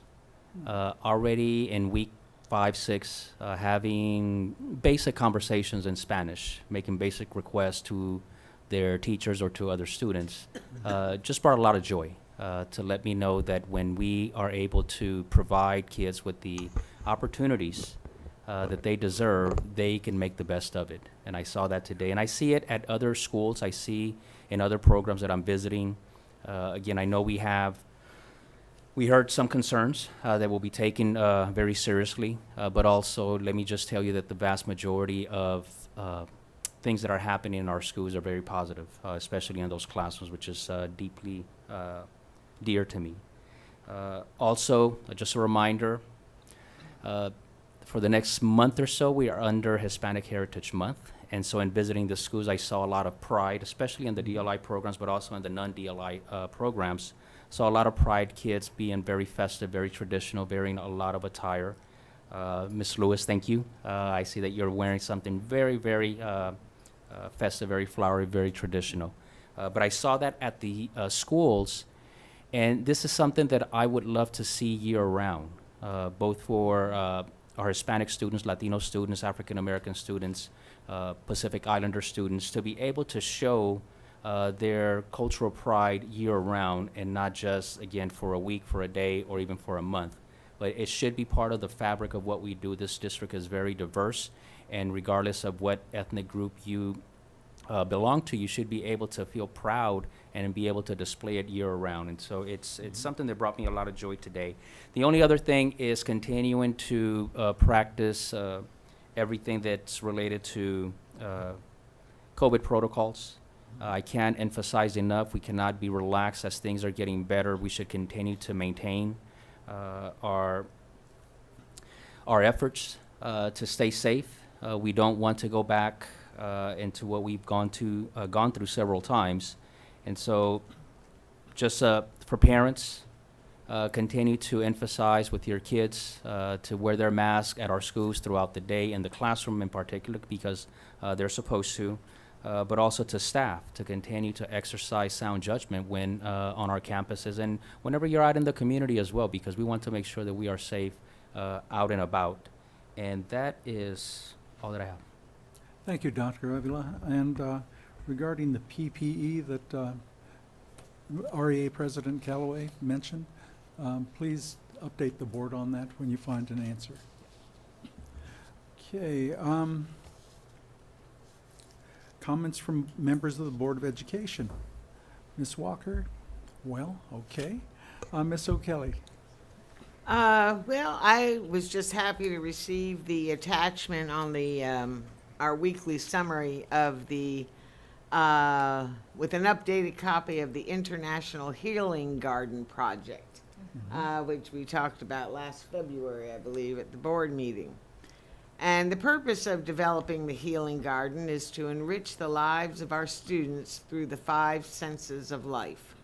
already in week 5, 6, having basic conversations in Spanish, making basic requests to their teachers or to other students, just brought a lot of joy to let me know that when we are able to provide kids with the opportunities that they deserve, they can make the best of it. And I saw that today. And I see it at other schools. I see in other programs that I'm visiting. Again, I know we heard some concerns that will be taken very seriously, but also let me just tell you that the vast majority of things that are happening in our schools are very positive, especially in those classrooms, which is deeply dear to me. Also, just a reminder, for the next month or so, we are under Hispanic Heritage Month. And so in visiting the schools, I saw a lot of pride, especially in the DLI programs, but also in the non-DLI programs. Saw a lot of pride, kids being very festive, very traditional, wearing a lot of attire. Ms. Lewis, thank you. I see that you're wearing something very, very festive, very flowery, very traditional. But I saw that at the schools, And this is something that I would love to see year-round, both for our Hispanic students, Latino students, African-American students, Pacific Islander students, to be able to show their cultural pride year-round and not just, again, for a week, for a day, or even for a month. But it should be part of the fabric of what we do. This district is very diverse, and regardless of what ethnic group you belong to, you should be able to feel proud and be able to display it year-round. And so it's something that brought me a lot of joy today. The only other thing is continuing to practice everything that's related to COVID protocols. I can't emphasize enough, we cannot be relaxed as things are getting better. We should continue to maintain our efforts to stay safe. We don't want to go back into what we've gone through several times. And so just for parents, continue to emphasize with your kids to wear their mask at our schools throughout the day, in the classroom in particular, because they're supposed to, but also to staff to continue to exercise sound judgment when on our campuses and whenever you're out in the community as well, because we want to make sure that we are safe out and about. And that is all that I have. Thank you, Dr. Avila. And regarding the PPE that REA President Callaway mentioned, please update the board on that when you find an answer. Okay. Comments from members of the Board of Education. Ms. Walker? Well, okay. Ms. O'Kelly? Well, I was just happy to receive the attachment on the our weekly summary of the with an updated copy of the International Healing Garden Project, which we talked about last February, I believe, at the board meeting. And the purpose of developing the Healing Garden is to enrich the lives of our students through the 5 senses of life.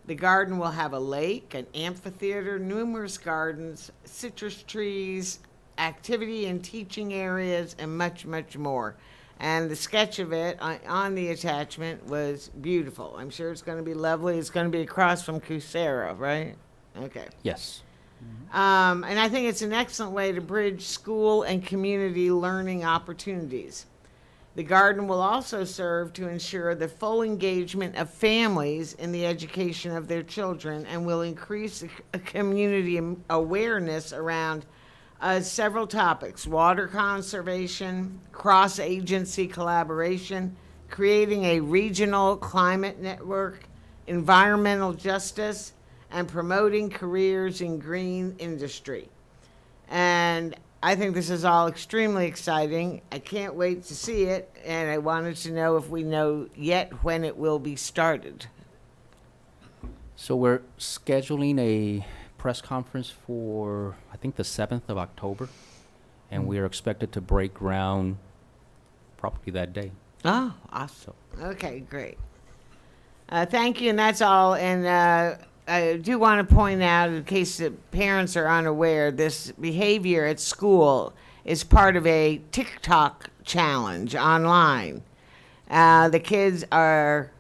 The garden will have a lake, an amphitheater, numerous gardens, citrus trees, activity and teaching areas, and much, much more. And the sketch of it on the attachment was beautiful. I'm sure it's going to be lovely. It's going to be across from Cusero, right? Okay. Yes. And I think it's an excellent way to bridge school and community learning opportunities. The garden will also serve to ensure the full engagement of families in the education of their children and will increase a community awareness around several topics: water conservation, cross-agency collaboration, creating a regional climate network, environmental justice, and promoting careers in green industry. And I think this is all extremely exciting. I can't wait to see it, and I wanted to know if we know yet when it will be started. So we're scheduling a press conference for, I think, the 7th of October, and we are expected to break ground probably that day. Oh, awesome. Okay, great. Thank you, and that's all. And I do want to point out, in case the parents are unaware, this behavior at school is part of a TikTok challenge online. The kids are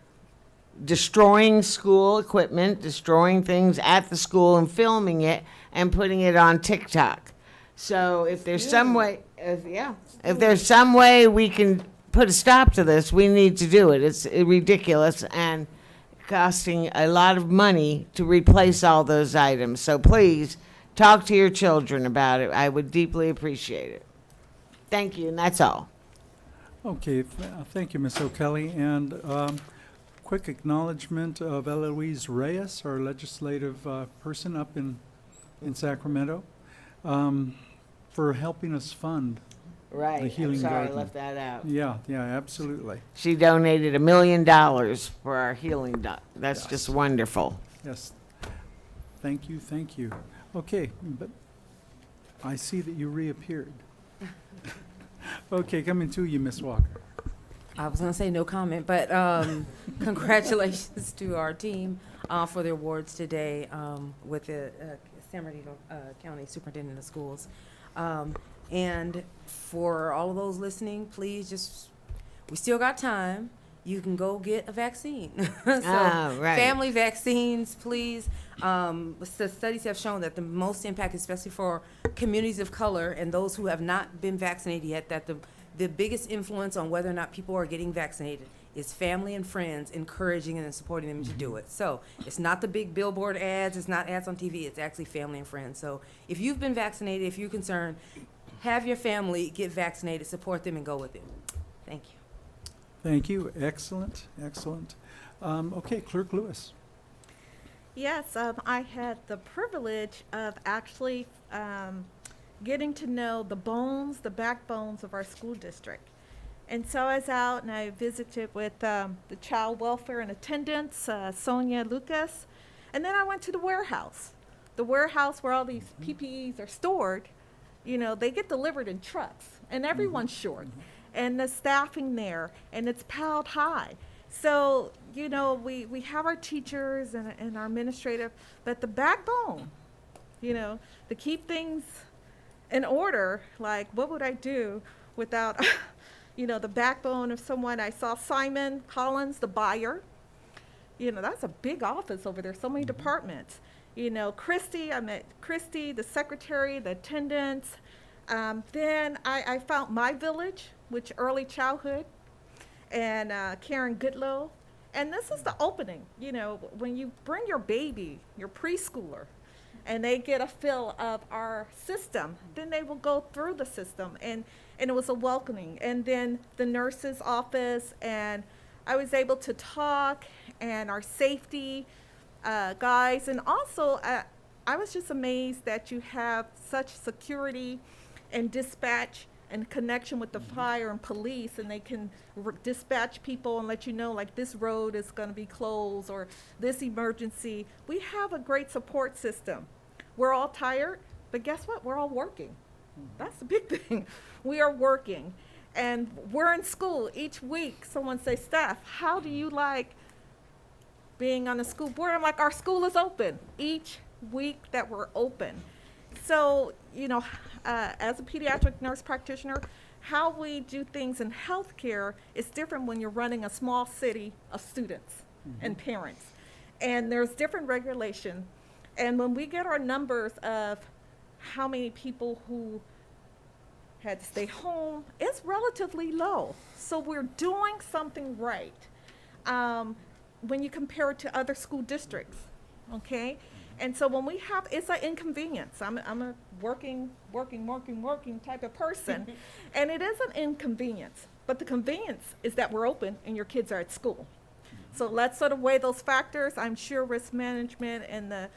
destroying school equipment, destroying things at the school and filming it and putting it on TikTok. So if there's some way, if there's some way we can put a stop to this, we need to do it. It's ridiculous and costing a lot of money to replace all those items. So please talk to your children about it. I would deeply appreciate it. Thank you, and that's all. Okay, thank you, Ms. O'Kelly. And quick acknowledgement of Eloise Reyes, our legislative person up in Sacramento, for helping us fund Right. the Healing I'm sorry Garden. I left that out. Yeah, absolutely. She donated $1 million for our healing. That's just wonderful. Yes. Thank you, thank you. Okay, but I see that you reappeared. Okay, coming to you, Ms. Walker. I was going to say no comment, but congratulations to our team for the awards today with the San Bernardino County Superintendent of Schools. And for all of those listening, please we still got time. you can go get a vaccine. Right. Family vaccines, please. The studies have shown that the most impact, especially for communities of color and those who have not been vaccinated yet, that the biggest influence on whether or not people are getting vaccinated is family and friends encouraging and supporting them to do it. So it's not the big billboard ads, it's not ads on TV, it's actually family and friends. So if you've been vaccinated, if you're concerned, have your family get vaccinated, support them, and go with it. Thank you. Thank you. Excellent, excellent. Okay, Clerk Lewis. Yes, I had the privilege of actually getting to know the bones, the backbones of our school district. And so I was out and I visited with the child welfare and attendants, Sonia Lucas. And then I went to the warehouse where all these PPEs are stored. You know, they get delivered in trucks and everyone's short. And the staffing there, and it's piled high. So, you know, we have our teachers and our administrative, but the backbone, you know, to keep things in order, like what would I do without, you know, the backbone of someone. I saw Simon Collins, the buyer. You know, that's a big office over there, so many departments. You know, Christy, I met Christy, the secretary, the attendants. Then I found My Village, which early childhood, and Karen Goodlow. And this is the opening, you know, when you bring your baby, your preschooler, and they get a feel of our system, then they will go through the system. And it was a welcoming. And then the nurse's office, and I was able to talk, and our safety guys. And also, I was just amazed that you have such security and dispatch and connection with the fire and police, and they can dispatch people and let you know, like, this road is going to be closed or this emergency. We have a great support system. We're all tired, but guess what? We're all working. That's the big thing. We are working, and we're in school each week. Someone say, Steph, how do you like being on the school board? I'm like, our school is open each week that we're open. So, you know, as a pediatric nurse practitioner, how we do things in healthcare is different when you're running a small city of students and parents. And there's different regulation. And when we get our numbers of how many people who had to stay home, it's relatively low. So we're doing something right when you compare it to other school districts, okay? And so when we have, it's an inconvenience. I'm a working type of person, and it is an inconvenience. But the convenience is that we're open and your kids are at school. So let's sort of weigh those factors. I'm sure risk management and the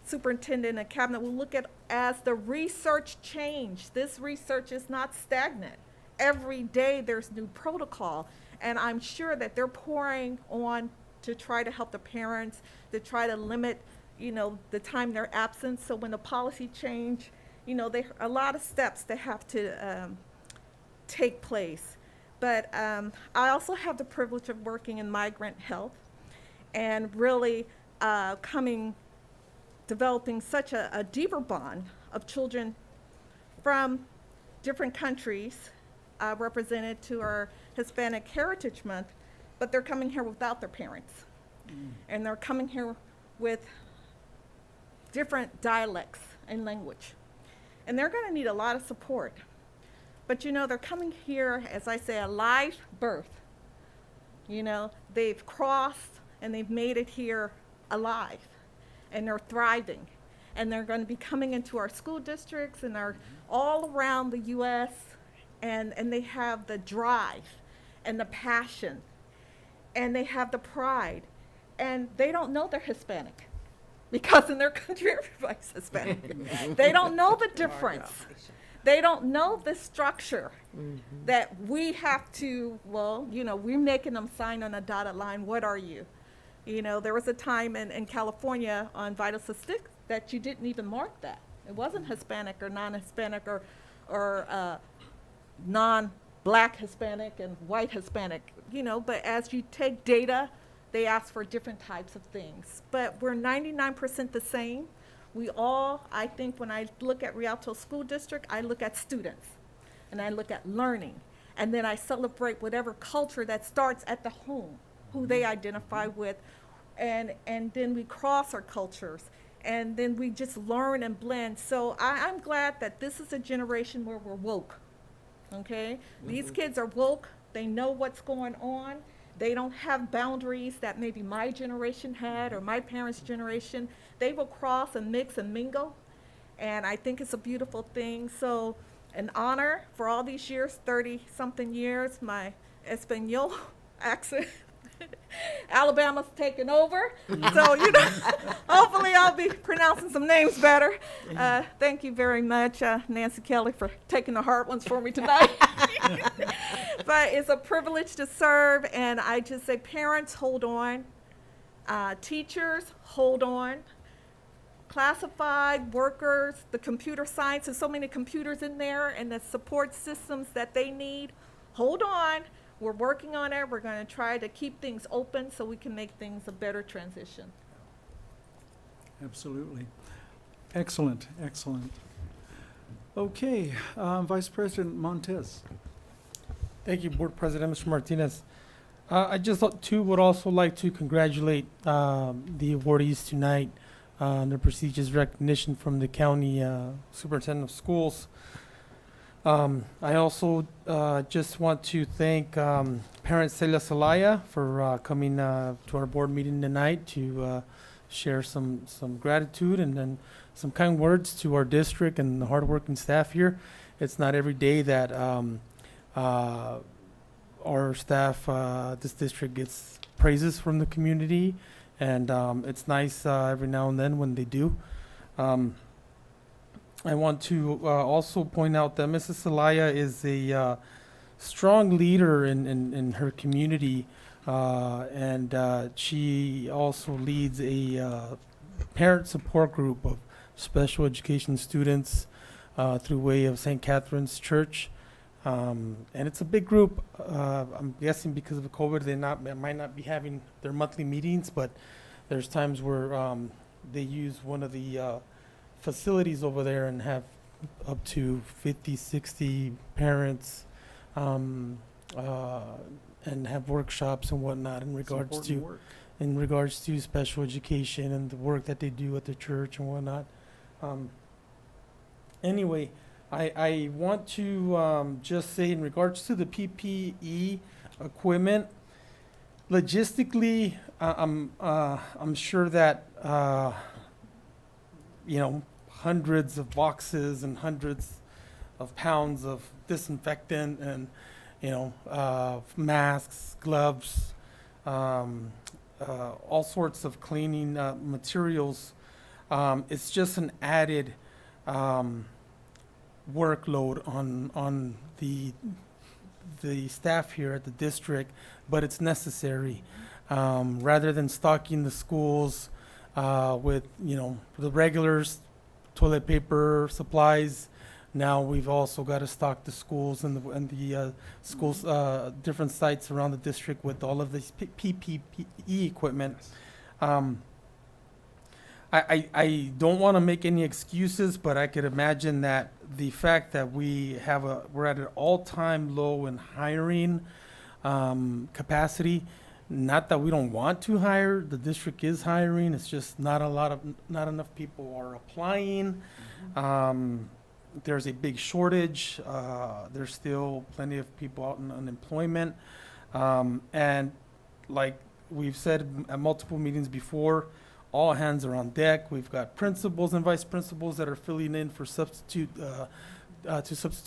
superintendent and cabinet will look at as the research change. This research is not stagnant. Every day there's new protocol, and I'm sure that they're pouring on to try to help the parents, to try to limit, you know, the time they're absent. So when the policy change, you know, there are a lot of steps that have to take place. But I also have the privilege of working in migrant health and really developing such a deeper bond of children from different countries represented to our Hispanic Heritage Month, but they're coming here without their parents. And they're coming here with different dialects and language. And they're going to need a lot of support. But you know, they're coming here, as I say, a live birth. You know, they've crossed and they've made it here alive, and they're thriving. And they're going to be coming into our school districts and are all around the U.S., and they have the drive and the passion, and they have the pride. And they don't know they're Hispanic, because in their country, everybody's Hispanic. They don't know the difference. They don't know the structure that we have to, well, you know, we're making them sign on a dotted line. What are you? You know, there was a time in California on vital statistics that you didn't even mark that. It wasn't Hispanic or non-Hispanic or non-black Hispanic and white Hispanic, you know, but as you take data, they ask for different types of things. But we're 99% the same. We all, I think when I look at Rialto School District, I look at students and I look at learning. And then I celebrate whatever culture that starts at the home, who they identify with. And then we cross our cultures. And then we just learn and blend. So I'm glad that this is a generation where we're woke, okay? These kids are woke. They know what's going on. They don't have boundaries that maybe my generation had or my parents' generation. They will cross and mix and mingle. And I think it's a beautiful thing. So an honor for all these years, 30-something years, my Espanol accent. Alabama's taken over. So, hopefully I'll be pronouncing some names better. Thank you very much, Nancy Kelly, for taking the hard ones for me tonight. But it's a privilege to serve, and I just say, parents, hold on. Teachers, hold on. Classified workers, the computer science, there's so many computers in there, and the support systems that they need, hold on. We're working on it. We're going to try to keep things open so we can make things a better transition. Absolutely. Excellent, excellent. Okay, Vice President Montez. Thank you, Board President, Mr. Martinez. I just too would also like to congratulate the awardees tonight on their prestigious recognition from the County Superintendent of Schools. I also just want to thank Parent Celia Celaya for coming to our board meeting tonight to share some gratitude and then some kind words to our district and the hardworking staff here. It's not every day that our staff, this district, gets praises from the community, and it's nice every now and then when they do. I want to also point out that Mrs. Celaya is a strong leader in her community, and she also leads a parent support group of special education students through way of St. Catherine's Church. And it's a big group. I'm guessing because of COVID, they might not be having their monthly meetings, but there's times where they use one of the facilities over there and have up to 50, 60 parents and have workshops and whatnot in regards to special education and the work that they do at the church and whatnot. Anyway, I want to just say in regards to the PPE equipment, logistically, I'm sure that hundreds of boxes and hundreds of pounds of disinfectant and masks, gloves, all sorts of cleaning materials. It's just an added workload on the staff here at the district, but it's necessary. Rather than stocking the schools with the regulars, toilet paper, supplies, now we've also got to stock the schools and the schools, different sites around the district with all of this PPE equipment. I don't want to make any excuses, but I could imagine that the fact that we're at an all-time low in hiring capacity. Not that we don't want to hire, the district is hiring. It's just not enough people are applying. There's a big shortage. There's still plenty of people out in unemployment, and like we've said at multiple meetings before, all hands are on deck. We've got principals and vice principals that are filling in for substitute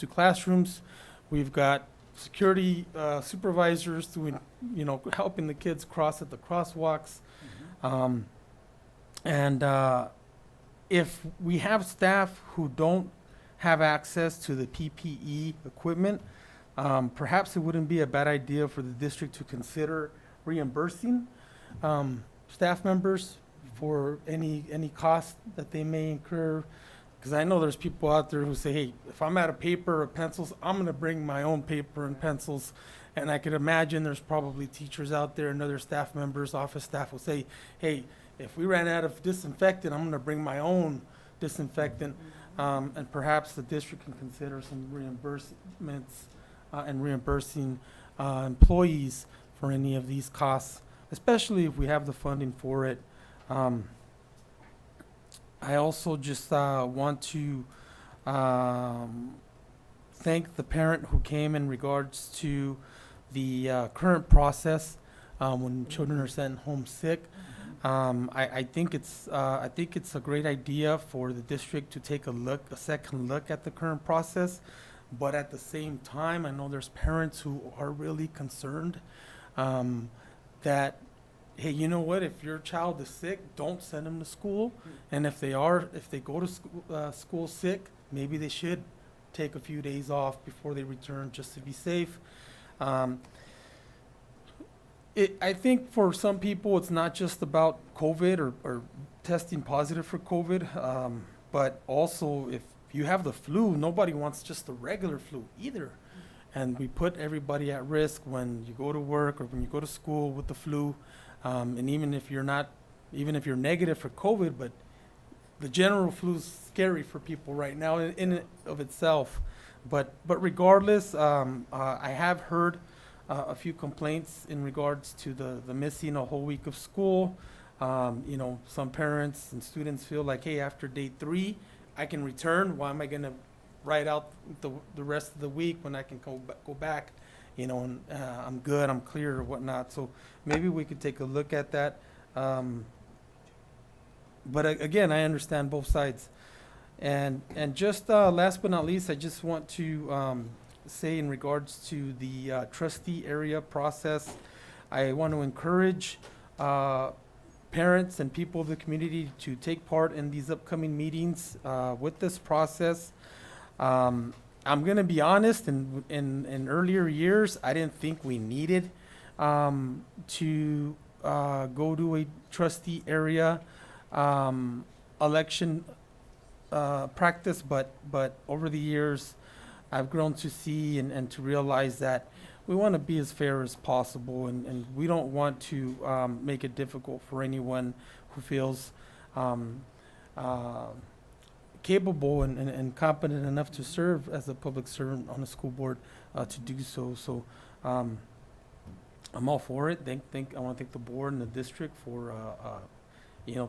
classrooms. We've got security supervisors doing, helping the kids cross at the crosswalks. And if we have staff who don't have access to the PPE equipment, perhaps it wouldn't be a bad idea for the district to consider reimbursing staff members for any cost that they may incur. Because I know there's people out there who say, hey, if I'm out of paper or pencils, I'm going to bring my own paper and pencils. And I could imagine there's probably teachers out there and other staff members, office staff will say, hey, if we ran out of disinfectant, I'm going to bring my own disinfectant. And perhaps the district can consider some reimbursements and reimbursing employees for any of these costs, especially if we have the funding for it. I also just want to thank the parent who came in regards to the current process when children are sent home sick. I think it's a great idea for the district to take a second look at the current process, but at the same time, I know there's parents who are really concerned that, hey, you know what? If your child is sick, don't send them to school. And if they go to school sick, maybe they should take a few days off before they return, just to be safe. I think for some people, it's not just about COVID or testing positive for COVID, but also if you have the flu, nobody wants just the regular flu either. And we put everybody at risk when you go to work or when you go to school with the flu. And even if you're negative for COVID, but the general flu is scary for people right now in and of itself. But regardless, I have heard a few complaints in regards to the missing a whole week of school. Some parents and students feel like, hey, after day 3, I can return. Why am I going to write out the rest of the week when I can go back? And I'm good, I'm clear or whatnot. So maybe we could take a look at that. But again, I understand both sides. And just last but not least, I just want to say in regards to the trustee area process, I want to encourage parents and people of the community to take part in these upcoming meetings with this process. I'm going to be honest, in earlier years, I didn't think we needed to go to a trustee area election practice, but over the years, I've grown to see and to realize that we want to be as fair as possible, and we don't want to make it difficult for anyone who feels capable and competent enough to serve as a public servant on a school board to do so. So I'm all for it. I want to thank the board and the district for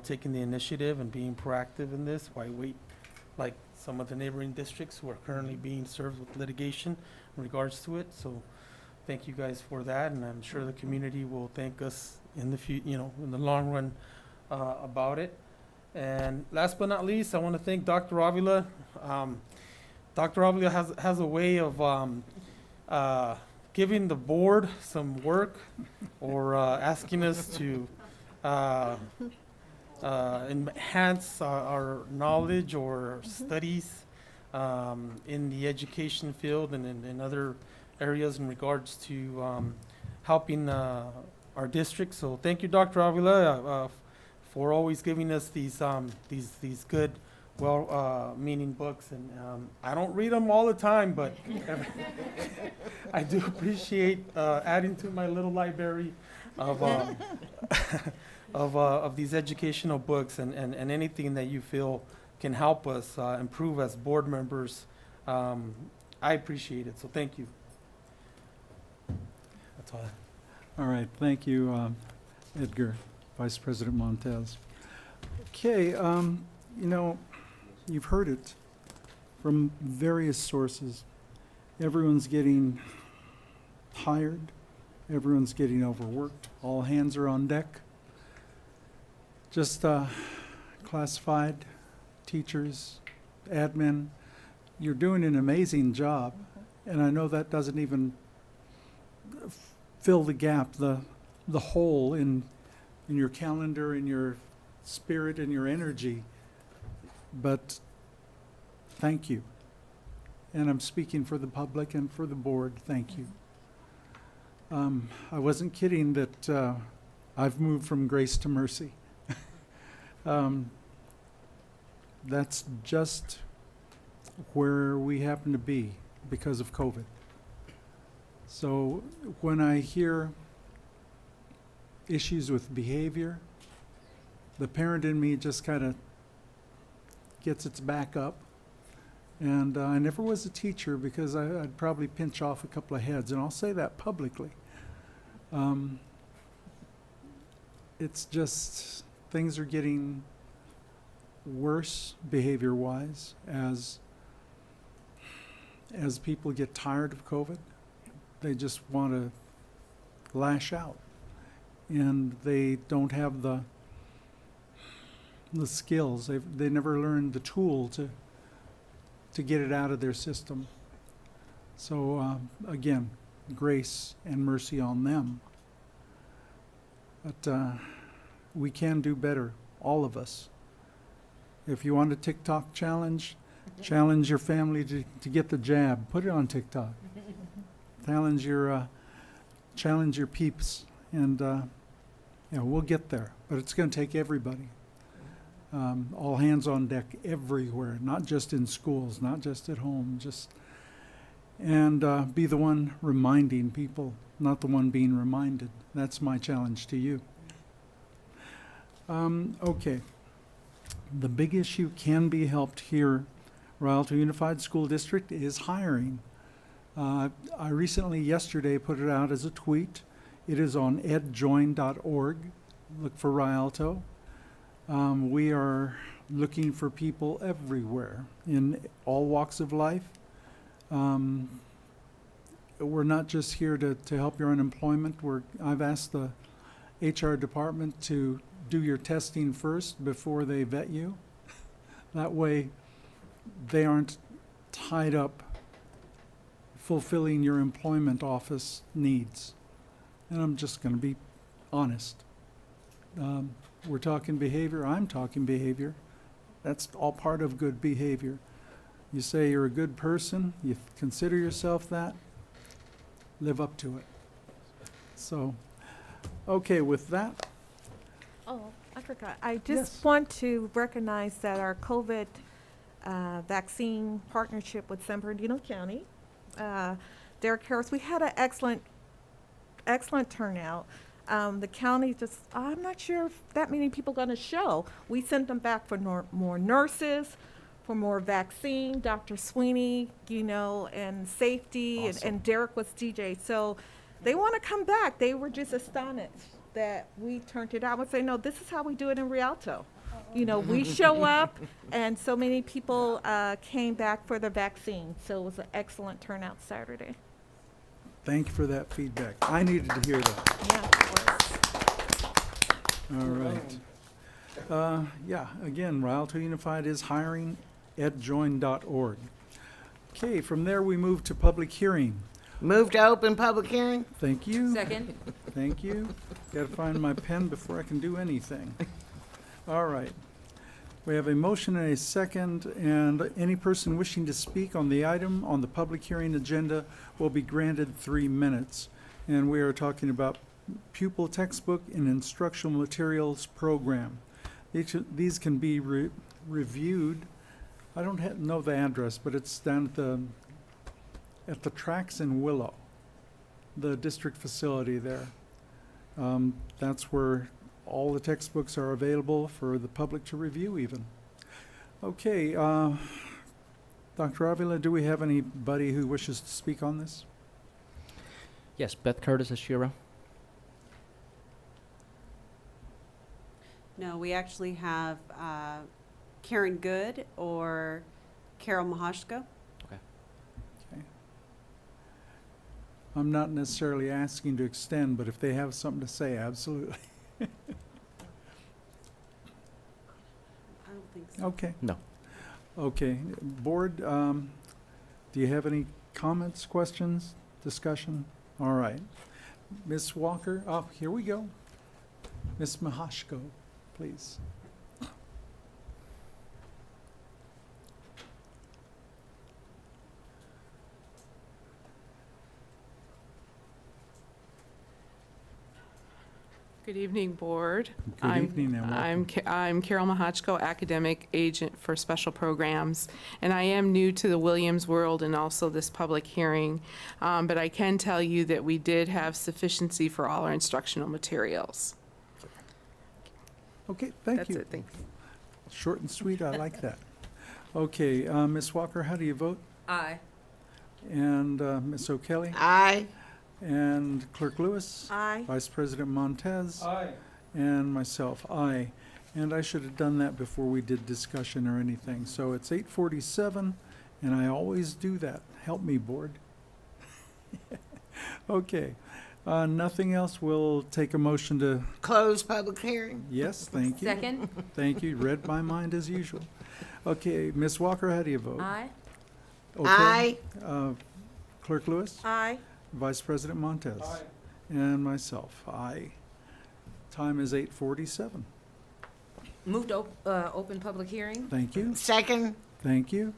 taking the initiative and being proactive in this. Why wait like some of the neighboring districts who are currently being served with litigation in regards to it? So thank you guys for that, and I'm sure the community will thank us in the long run about it. And last but not least, I want to thank Dr. Avila. Dr. Avila has a way of giving the board some work or asking us to enhance our knowledge or studies in the education field and in other areas in regards to helping our district. So thank you, Dr. Avila, for always giving us these good, meaning books. And I don't read them all the time, but I do appreciate adding to my little library of these educational books and anything that you feel can help us improve as board members. I appreciate it, so thank you. That's all. All right, thank you, Edgar, Vice President Montez. Okay, you've heard it from various sources. Everyone's getting tired. Everyone's getting overworked. All hands are on deck. Just classified teachers, admin, you're doing an amazing job. And I know that doesn't even fill the gap, the hole in your calendar, in your spirit, and your energy. But thank you. And I'm speaking for the public and for the board. Thank you. I wasn't kidding that I've moved from grace to mercy. That's just where we happen to be because of COVID. So when I hear issues with behavior, the parent in me just kind of gets its back up And I never was a teacher because I'd probably pinch off a couple of heads, and I'll say that publicly. It's just, things are getting worse behavior-wise as people get tired of COVID. They just want to lash out, and they don't have the skills. They never learned the tool to get it out of their system. So again, grace and mercy on them. But we can do better, all of us. If you want a TikTok challenge, challenge your family to get the jab. Put it on TikTok. Challenge your peeps, and we'll get there. But it's going to take everybody. All hands on deck everywhere, not just in schools, not just at home, and be the one reminding people, not the one being reminded. That's my challenge to you. Okay. The big issue can be helped here. Rialto Unified School District is hiring. I recently, yesterday, put it out as a tweet. It is on edjoin.org. Look for Rialto. We are looking for people everywhere in all walks of life. We're not just here to help your unemployment. I've asked the HR department to do your testing first before they vet you. That way they aren't tied up fulfilling your employment office needs. And I'm just going to be honest. We're talking behavior. I'm talking behavior. That's all part of good behavior. You say you're a good person, you consider yourself that, live up to it. So, okay, with that. Oh, I forgot. I just Yes. want to recognize that our COVID vaccine partnership with San Bernardino County, Derek Harris, we had an excellent turnout. The county I'm not sure if that many people going to show. We sent them back for more nurses, for more vaccine, Dr. Sweeney, and safety, Awesome. and Derek was DJ. So they want to come back. They were just astonished that we turned it out. I would say, no, this is how we do it in Rialto. We show up, and so many people came back for the vaccine. So it was an excellent turnout Saturday. Thank you for that feedback. I needed to hear that. Yeah, of course. All right. Again, Rialto Unified is hiring, edjoin.org. Okay, from there we move to public hearing. Move to open public hearing? Thank you. Second. Thank you. Got to find my pen before I can do anything. All right. We have a motion and a second, and any person wishing to speak on the item on the public hearing agenda will be granted 3 minutes. And we are talking about pupil textbook and instructional materials program. These can be reviewed. I don't know the address, but it's down at the tracks in Willow, the district facility there. That's where all the textbooks are available for the public to review even. Okay, Dr. Avila, do we have anybody who wishes to speak on this? Yes, Beth Curtis Ashira. No, we actually have Karen Good or Carol Mahashko. Okay. I'm not necessarily asking to extend, but if they have something to say, absolutely. I don't think so. Okay. No. Okay. Board, do you have any comments, questions, discussion? All right. Ms. Walker, here we go. Ms. Mahashko, please. Good evening, Board. Good evening, and welcome. I'm Carol Mahachko, Academic Agent for Special Programs, and I am new to the Williams world and also this public hearing, but I can tell you that we did have sufficiency for all our instructional materials. Okay, thank you. That's it, thanks. Short and sweet, I like that. Okay, Ms. Walker, how do you vote? Aye. And Ms. O'Kelly? Aye. And Clerk Lewis? Aye. Vice President Montez? Aye. And myself, aye. And I should have done that before we did discussion or anything. So it's 8:47, and I always do that. Help me, board. Okay. Nothing else. We'll take a motion to, Close public hearing. yes, thank you. Second? Thank you. Read my mind as usual. Okay, Ms. Walker, how do you vote? Aye. Okay. Aye. Clerk Lewis? Aye. Vice President Montez? Aye. And myself, aye. Time is 8:47. Move to open public hearing? Thank you. Second. Thank you.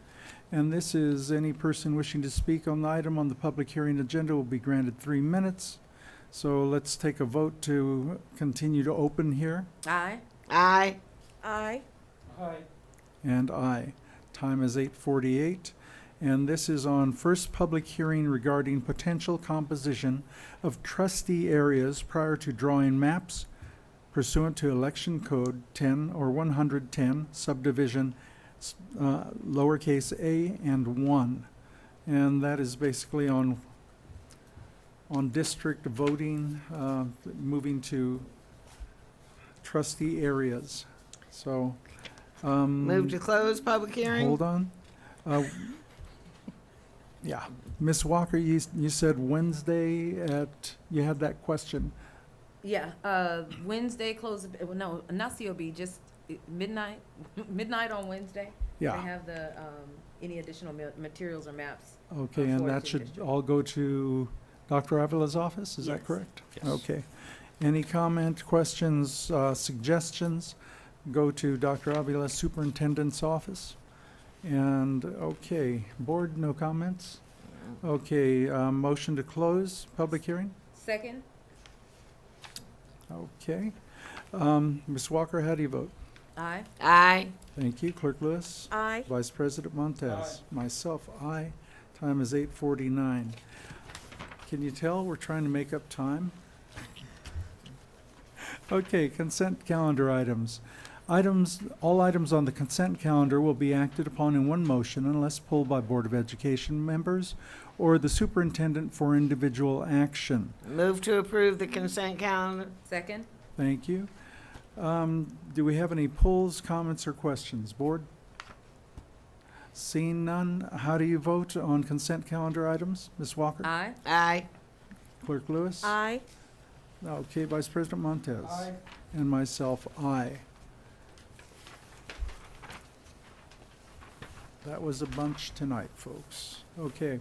And this is any person wishing to speak on the item on the public hearing agenda will be granted 3 minutes. So let's take a vote to continue to open here. Aye. Aye. Aye. Aye. And aye. Time is 8:48. And this is on first public hearing regarding potential composition of trustee areas prior to drawing maps pursuant to Election Code 10 or 110 subdivision lowercase a and 1. And that is basically on district voting, moving to trustee areas. So, Move to close public hearing. hold on. Yeah, Ms. Walker, you said Wednesday you had that question. Yeah, Wednesday close, no, not COB, just midnight, midnight on Wednesday. Yeah. They have the, any additional materials or maps. Okay, and Forward that to should district. all go to Dr. Avila's office, is that Yes. correct? Yes. Okay. Any comment, questions, suggestions? Go to Dr. Avila's superintendent's office. And, okay, board, no comments? Okay, motion to close public hearing? Second? Okay. Ms. Walker, how do you vote? Aye. Aye. Thank you. Clerk Lewis? Aye. Vice President Montez? Myself, aye. Time is 8:49. Can you tell we're trying to make up time? Okay, consent calendar items. All items on the consent calendar will be acted upon in one motion unless pulled by Board of Education members or the superintendent for individual action. Move to approve the consent calendar. Second? Thank you. Do we have any polls, comments, or questions? Board? Seeing none, how do you vote on consent calendar items? Ms. Walker? Aye. Aye. Clerk Lewis? Aye. Okay, Vice President Montez? Aye. And myself, aye. That was a bunch tonight, folks. Okay,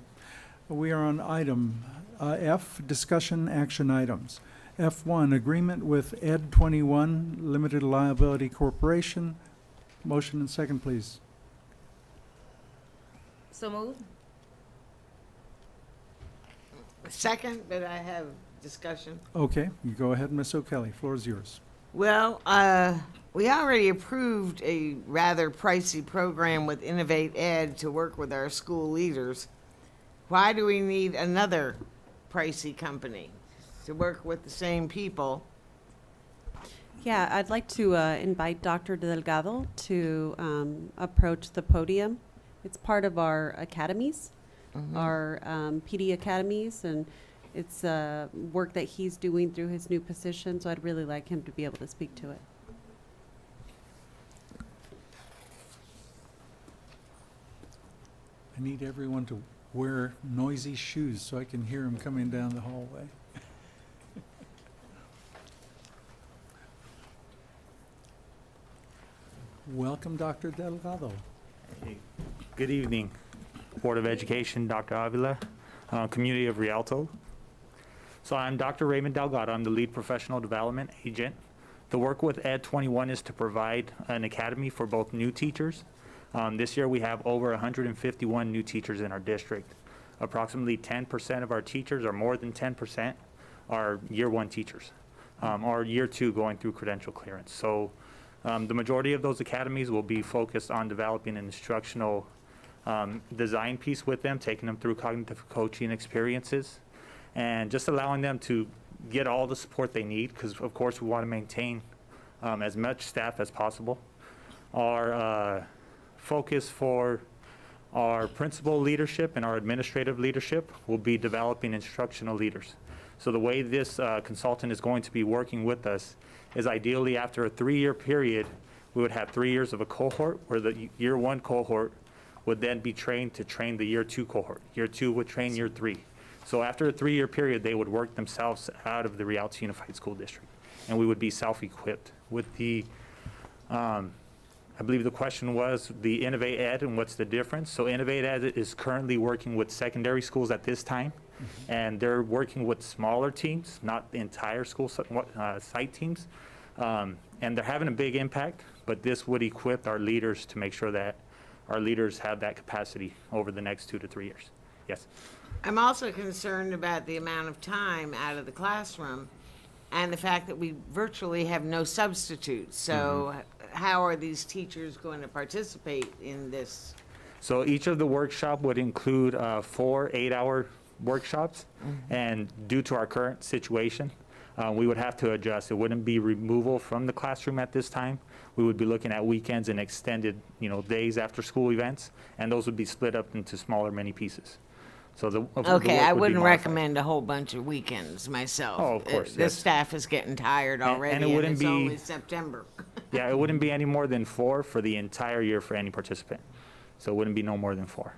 we are on item F, discussion action items. F1, agreement with Ed 21 Limited Liability Corporation. Motion and second, please. So moved? Second, but I have discussion. Okay, you go ahead, Ms. O'Kelly. Floor is yours. Well, we already approved a rather pricey program with Innovate Ed to work with our school leaders. Why do we need another pricey company to work with the same people? Yeah, I'd like to invite Dr. Delgado to approach the podium. It's part of our academies, our PD academies, and it's work that he's doing through his new position, so I'd really like him to be able to speak to it. I need everyone to wear noisy shoes so I can hear them coming down the hallway. Welcome, Dr. Delgado. Hey, good evening, Board of Education, Dr. Avila, community of Rialto. So I'm Dr. Raymond Delgado. I'm the lead professional development agent. The work with Ed 21 is to provide an academy for both new teachers. This year we have over 151 new teachers in our district. Approximately 10% of our teachers, or more than 10%, are year one teachers, or year two going through credential clearance. So the majority of those academies will be focused on developing an instructional design piece with them, taking them through cognitive coaching experiences, and just allowing them to get all the support they need, because of course we want to maintain as much staff as possible. Our focus for our principal leadership and our administrative leadership will be developing instructional leaders. So the way this consultant is going to be working with us is ideally after a 3-year period, we would have 3 years of a cohort where the year 1 cohort would then be trained to train the year 2 cohort. Year 2 would train year 3. So after a 3-year period, they would work themselves out of the Rialto Unified School District, and we would be self-equipped with the, I believe the question was the Innovate Ed and what's the difference. So Innovate Ed is currently working with secondary schools at this time, and they're working with smaller teams, not the entire school site teams, and they're having a big impact, but this would equip our leaders to make sure that our leaders have that capacity over the next 2 to 3 years. Yes. I'm also concerned about the amount of time out of the classroom and the fact that we virtually have no substitutes. So how are these teachers going to participate in this? So each of the workshop would include 4 8-hour workshops, and due to our current situation, we would have to adjust. It wouldn't be removal from the classroom at this time. We would be looking at weekends and extended, days after school events, and those would be split up into smaller mini pieces. So the Okay, work I would be wouldn't modified. recommend a whole bunch of weekends myself. Oh, of course, The yes. staff is getting tired And- already, and and it wouldn't it's be- only September. Yeah, it wouldn't be any more than 4 for the entire year for any participant. So it wouldn't be no more than 4.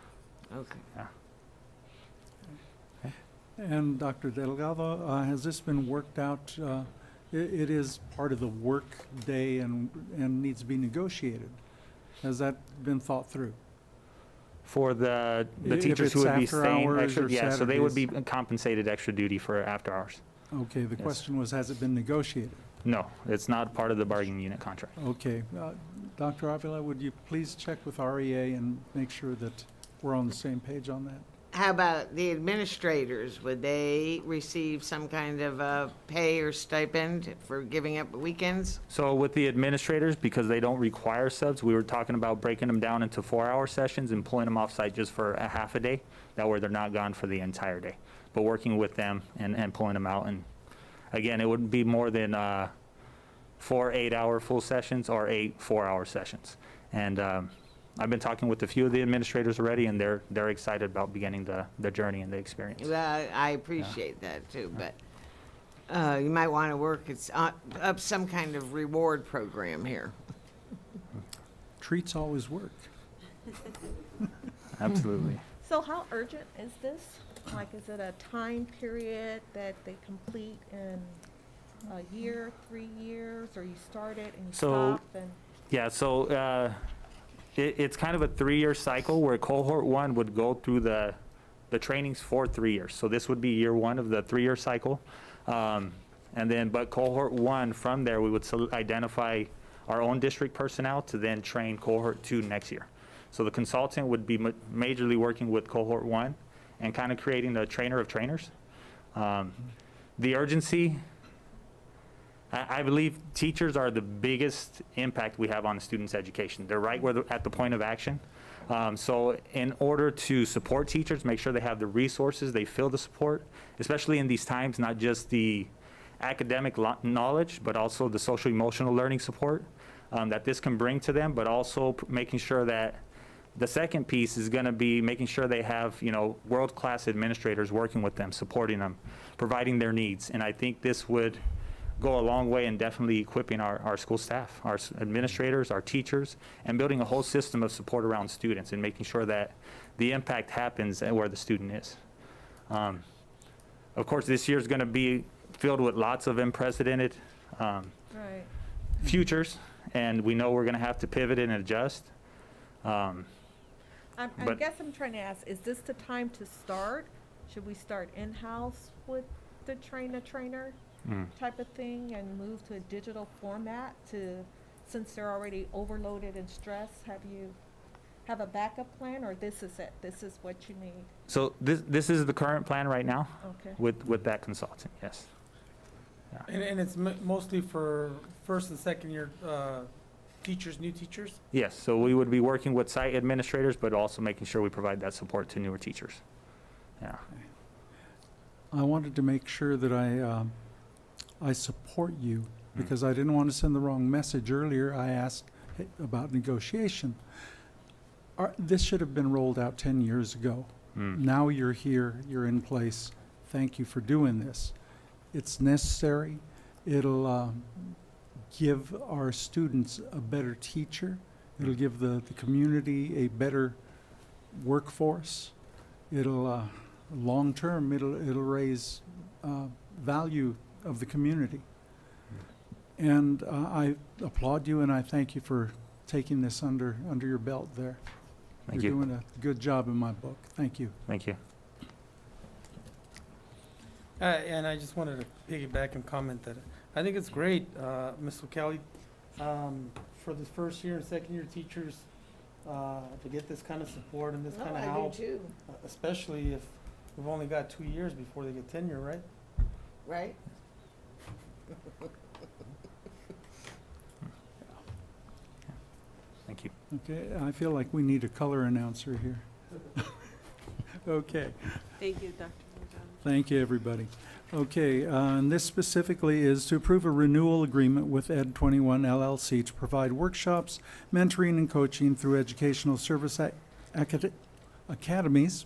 Okay. Yeah. And Dr. Delgado, has this been worked out? It is part of the work day and needs to be negotiated. Has that been thought through? For the If teachers who it's would be after staying hours extra, or yeah, so they would be Saturdays? compensated extra duty for after hours. Okay, the Yes. question was, has it been negotiated? No, it's not part of the bargaining unit contract. Okay, Dr. Avila, would you please check with REA and make sure that we're on the same page on that? How about the administrators? Would they receive some kind of pay or stipend for giving up weekends? So with the administrators, because they don't require subs, we were talking about breaking them down into 4-hour sessions and pulling them off-site just for a half a day. That way they're not gone for the entire day. But working with them and pulling them out. And again, it wouldn't be more than 4 8-hour full sessions or 8 4-hour sessions. And I've been talking with a few of the administrators already, and they're excited about beginning the journey and the experience. Well, I appreciate that too, but you might want to work up some kind of reward program here. Treats always work. Absolutely. So how urgent is this? Like, is it a time period that they complete in a year, 3 years, or you start it and you So- stop and? Yeah, so it's kind of a 3-year cycle where cohort 1 would go through the trainings for 3 years. So this would be year 1 of the 3-year cycle. And then, but cohort 1, from there, we would identify our own district personnel to then train cohort 2 next year. So the consultant would be majorly working with cohort 1 and kind of creating the trainer of trainers. The urgency, I believe teachers are the biggest impact we have on a student's education. They're right where at the point of action. So in order to support teachers, make sure they have the resources, they feel the support, especially in these times, not just the academic knowledge, but also the social emotional learning support that this can bring to them, but also making sure that the second piece is going to be making sure they have, world-class administrators working with them, supporting them, providing their needs. And I think this would go a long way in definitely equipping our school staff, our administrators, our teachers, and building a whole system of support around students and making sure that the impact happens at where the student is. Of course, this year is going to be filled with lots of unprecedented Right. futures, and we know we're going to have to pivot and adjust. I But- guess I'm trying to ask, is this the time to start? Should we start in-house with the trainer type of thing and move to a digital format since they're already overloaded and stressed? Have you have a backup plan, or this is it? This is what you need? So this is the current plan right now Okay. with that consultant, yes. And it's mostly for first and second year teachers, new teachers? Yes, so we would be working with site administrators, but also making sure we provide that support to newer teachers. Yeah. I wanted to make sure that I support you, because I didn't want to send the wrong message earlier. I asked about negotiation. This should have been rolled out 10 years ago. Now you're here, you're in place. Thank you for doing this. It's necessary. It'll give our students a better teacher. It'll give the community a better workforce. It'll, long-term, it'll raise value of the community. And I applaud you and I thank you for taking this under your belt there. Thank You're you. doing a good job in my book. Thank you. Thank you. And I just wanted to piggyback and comment that I think it's great, Ms. O'Kelly, for this first year and second year teachers to get this kind of support and this kind of help. too. Especially if we've only got 2 years before they get tenure, right? Right? Thank you. Okay, I feel like we need a color announcer here. Okay. Thank you, Dr. Thank you, everybody. Okay, and this specifically is to approve a renewal agreement with Ed 21 LLC to provide workshops, mentoring, and coaching through educational service academies,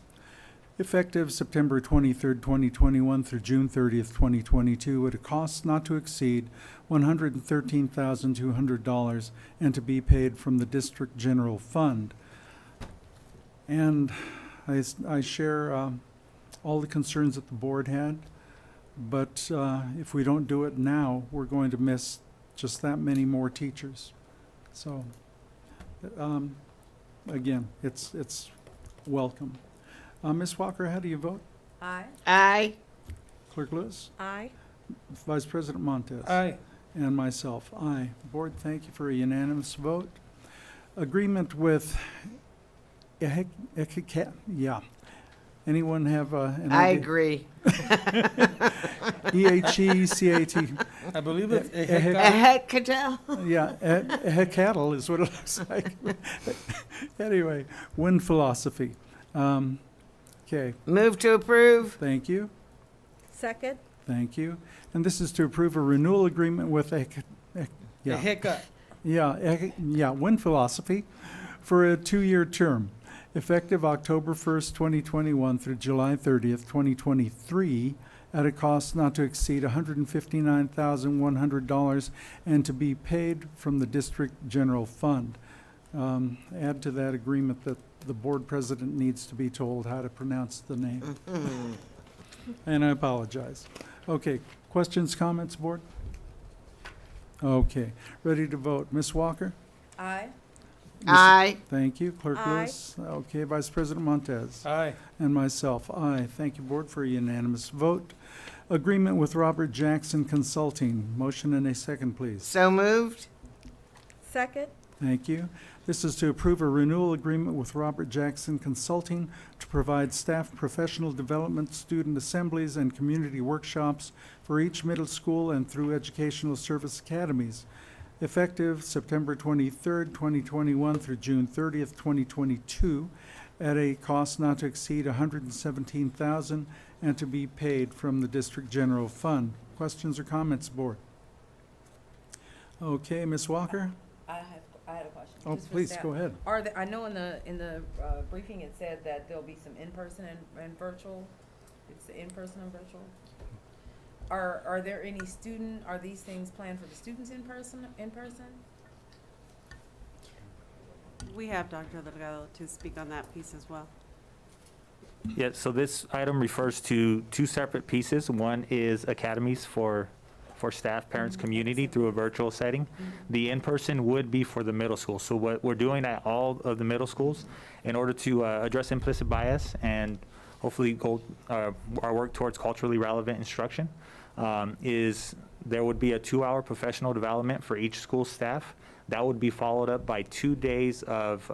effective September 23rd, 2021 through June 30th, 2022, at a cost not to exceed $113,200 and to be paid from the District General Fund. And I share all the concerns that the board had, but if we don't do it now, we're going to miss just that many more teachers. So, again, it's welcome. Ms. Walker, how do you vote? Aye. Aye. Clerk Lewis? Aye. Vice President Montez? Aye. And myself, aye. Board, thank you for a unanimous vote. Agreement with Anyone have an I idea? agree. EHECAT. I believe it's A heck could tell. Yeah, cattle is what it looks like. Anyway, wind philosophy. Okay, Move to approve. thank you, Second? thank you. And this is to approve a renewal agreement with a hiccup. wind philosophy for a 2-year term, effective October 1st, 2021 through July 30th, 2023, at a cost not to exceed $159,100 and to be paid from the District General Fund. Add to that agreement that the board president needs to be told how to pronounce the name. And I apologize. Okay, questions, comments, board? Okay, ready to vote. Ms. Walker? Aye. Aye. Thank you. Clerk Aye. Lewis? Okay, Vice President Montez? Aye. And myself, aye. Thank you, board, for a unanimous vote. Agreement with Robert Jackson Consulting. Motion and a second, please. So moved. Second? Thank you. This is to approve a renewal agreement with Robert Jackson Consulting to provide staff professional development, student assemblies, and community workshops for each middle school and through educational service academies, effective September 23rd, 2021 through June 30th, 2022, at a cost not to exceed $117,000 and to be paid from the District General Fund. Questions or comments, board? Okay, Ms. Walker? I had a question. Oh, just for please, staff. go ahead. Are there, I know in the briefing it said that there'll be some in-person and virtual. It's the in-person and virtual. Are there any are these things planned for the students in person? We have Dr. Delgado to speak on that piece as well. Yeah, so this item refers to two separate pieces. One is academies for staff, parents, community through a virtual setting. The in-person would be for the middle school. So what we're doing at all of the middle schools in order to address implicit bias and hopefully go our work towards culturally relevant instruction is there would be a 2-hour professional development for each school staff. That would be followed up by 2 days of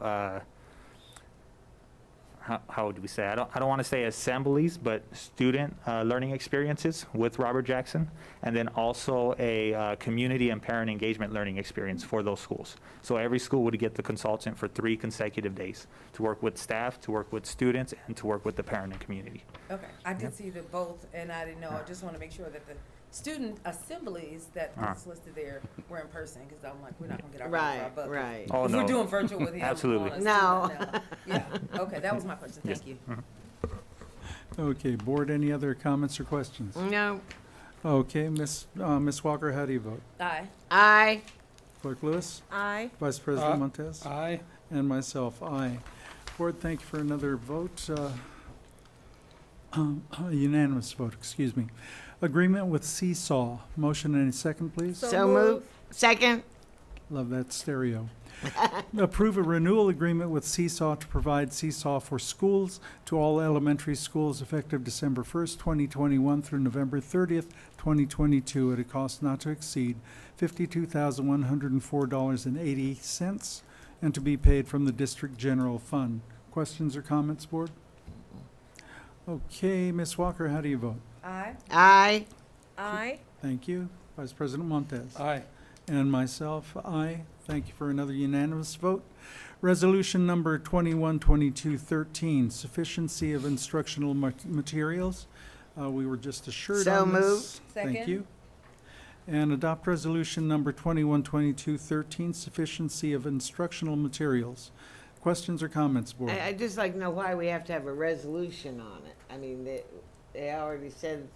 how would we say? I don't want to say assemblies, but student learning experiences with Robert Jackson, and then also a community and parent engagement learning experience for those schools. So every school would get the consultant for 3 consecutive days to work with staff, to work with students, and to work with the parent and community. Okay, I did see the both, and I didn't know. I just want to make sure that student assemblies that is listed there were in person, because I'm like, we're not gonna get our Right, buck. right. Oh, If no. we're doing virtual with him. Absolutely. on a No. student level. Yeah, okay, that was my question, thank you. Okay, board, any other comments or questions? No. Okay, Ms. Walker, how do you vote? Aye. Aye. Clerk Lewis? Aye. Vice President Montez? Aye. And myself, aye. Board, thank you for another vote, a unanimous vote, excuse me. Agreement with Seesaw. Motion and a second, please. So move. Second. Love that stereo. Approve a renewal agreement with Seesaw to provide Seesaw for schools to all elementary schools effective December 1st, 2021 through November 30th, 2022 at a cost not to exceed $52,104.80 and to be paid from the district general fund. Questions or comments, board? Okay, Ms. Walker, how do you vote? Aye. Aye. Aye. Thank you. Vice President Montez? Aye. And myself, aye. Thank you for another unanimous vote. Resolution number 212213, sufficiency of instructional materials. We were just assured So on this. moved. Thank Second. you. And adopt resolution number 212213, sufficiency of instructional materials. Questions or comments, board? I'd just like to know why we have to have a resolution on it. I mean, they already said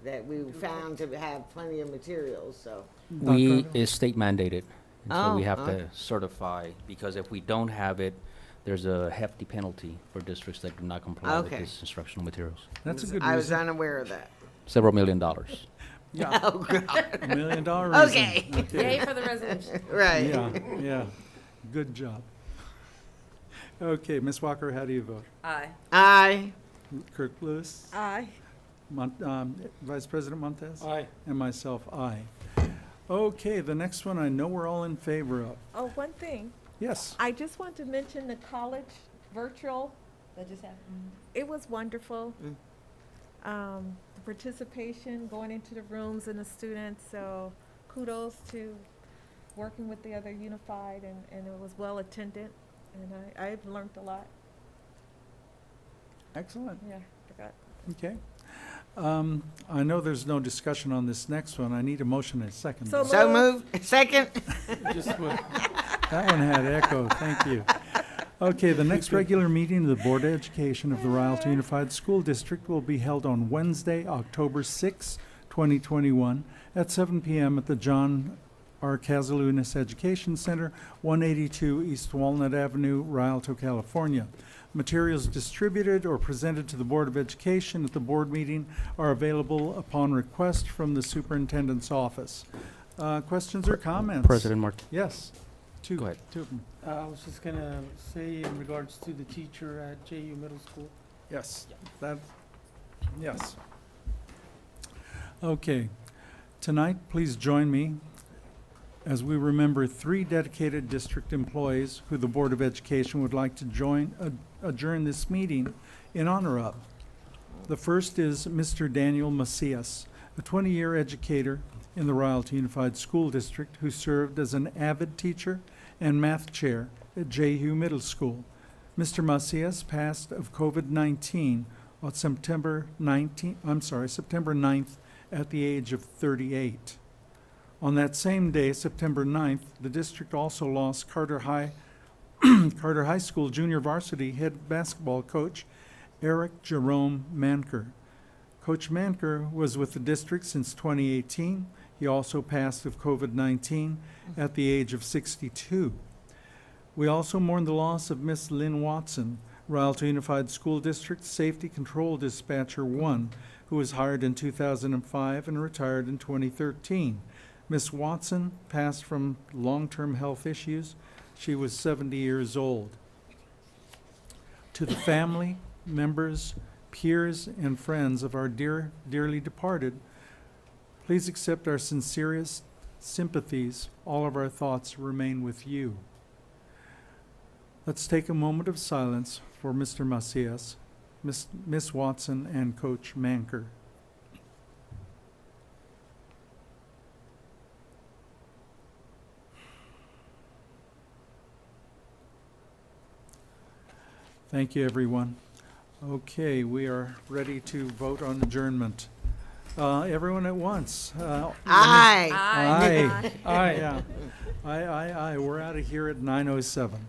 that we found to have plenty of materials, so. It's state mandated. And so we Oh, have okay. to certify, because if we don't have it, there's a hefty penalty for districts that do not comply with Okay. these instructional materials. That's a good I was reason. unaware of that. Several $1 million. Yeah, Oh, God. $1 million reason. Okay. Yay for the resolution. Right. Yeah, yeah. Good job. Okay, Ms. Walker, how do you vote? Aye. Aye. Kirk Lewis? Aye. Vice President Montez? Aye. And myself, aye. Okay, the next one I know we're all in favor of. Oh, one thing. Yes. I just want to mention the college virtual. That just happened. It was wonderful. Participation, going into the rooms and the students, so kudos to working with the other unified, and it was well attended, and I've learned a lot. Excellent. Yeah, forgot. Okay. I know there's no discussion on this next one. I need a motion and a second. So So moved. Second. Just what, That one had echo. Thank you. Okay, the next regular meeting of the Board of Education of the Rialto Unified School District will be held on Wednesday, October 6, 2021, at 7 p.m. at the John R. Casalunas Education Center, 182 East Walnut Avenue, Rialto, California. Materials distributed or presented to the Board of Education at the board meeting are available upon request from the superintendent's office. Questions or comments? President Martin. Yes. Two. Go ahead. Two of them. I was just gonna say in regards to the teacher at JU Middle School. Yes, yes. Okay. Tonight, please join me as we remember 3 dedicated district employees who the Board of Education would like to adjourn this meeting in honor of. The first is Mr. Daniel Macias, a 20-year educator in the Rialto Unified School District who served as an avid teacher and math chair at JU Middle School. Mr. Macias passed of COVID-19 on September 9th at the age of 38. On that same day, September 9th, the district also lost Carter High School junior varsity head basketball coach Eric Jerome Manker. Coach Manker was with the district since 2018. He also passed of COVID-19 at the age of 62. We also mourn the loss of Miss Lynn Watson, Rialto Unified School District Safety Control Dispatcher 1, who was hired in 2005 and retired in 2013. Miss Watson passed from long-term health issues. She was 70 years old. To the family, members, peers, and friends of our dearly departed, please accept our sincerest sympathies. All of our thoughts remain with you. Let's take a moment of silence for Mr. Macias, Miss Watson, and Coach Manker. Thank you, everyone. Okay, we are ready to vote on adjournment. Everyone at once. Aye. Aye. Aye. Yeah. Aye. We're out of here at 9:07.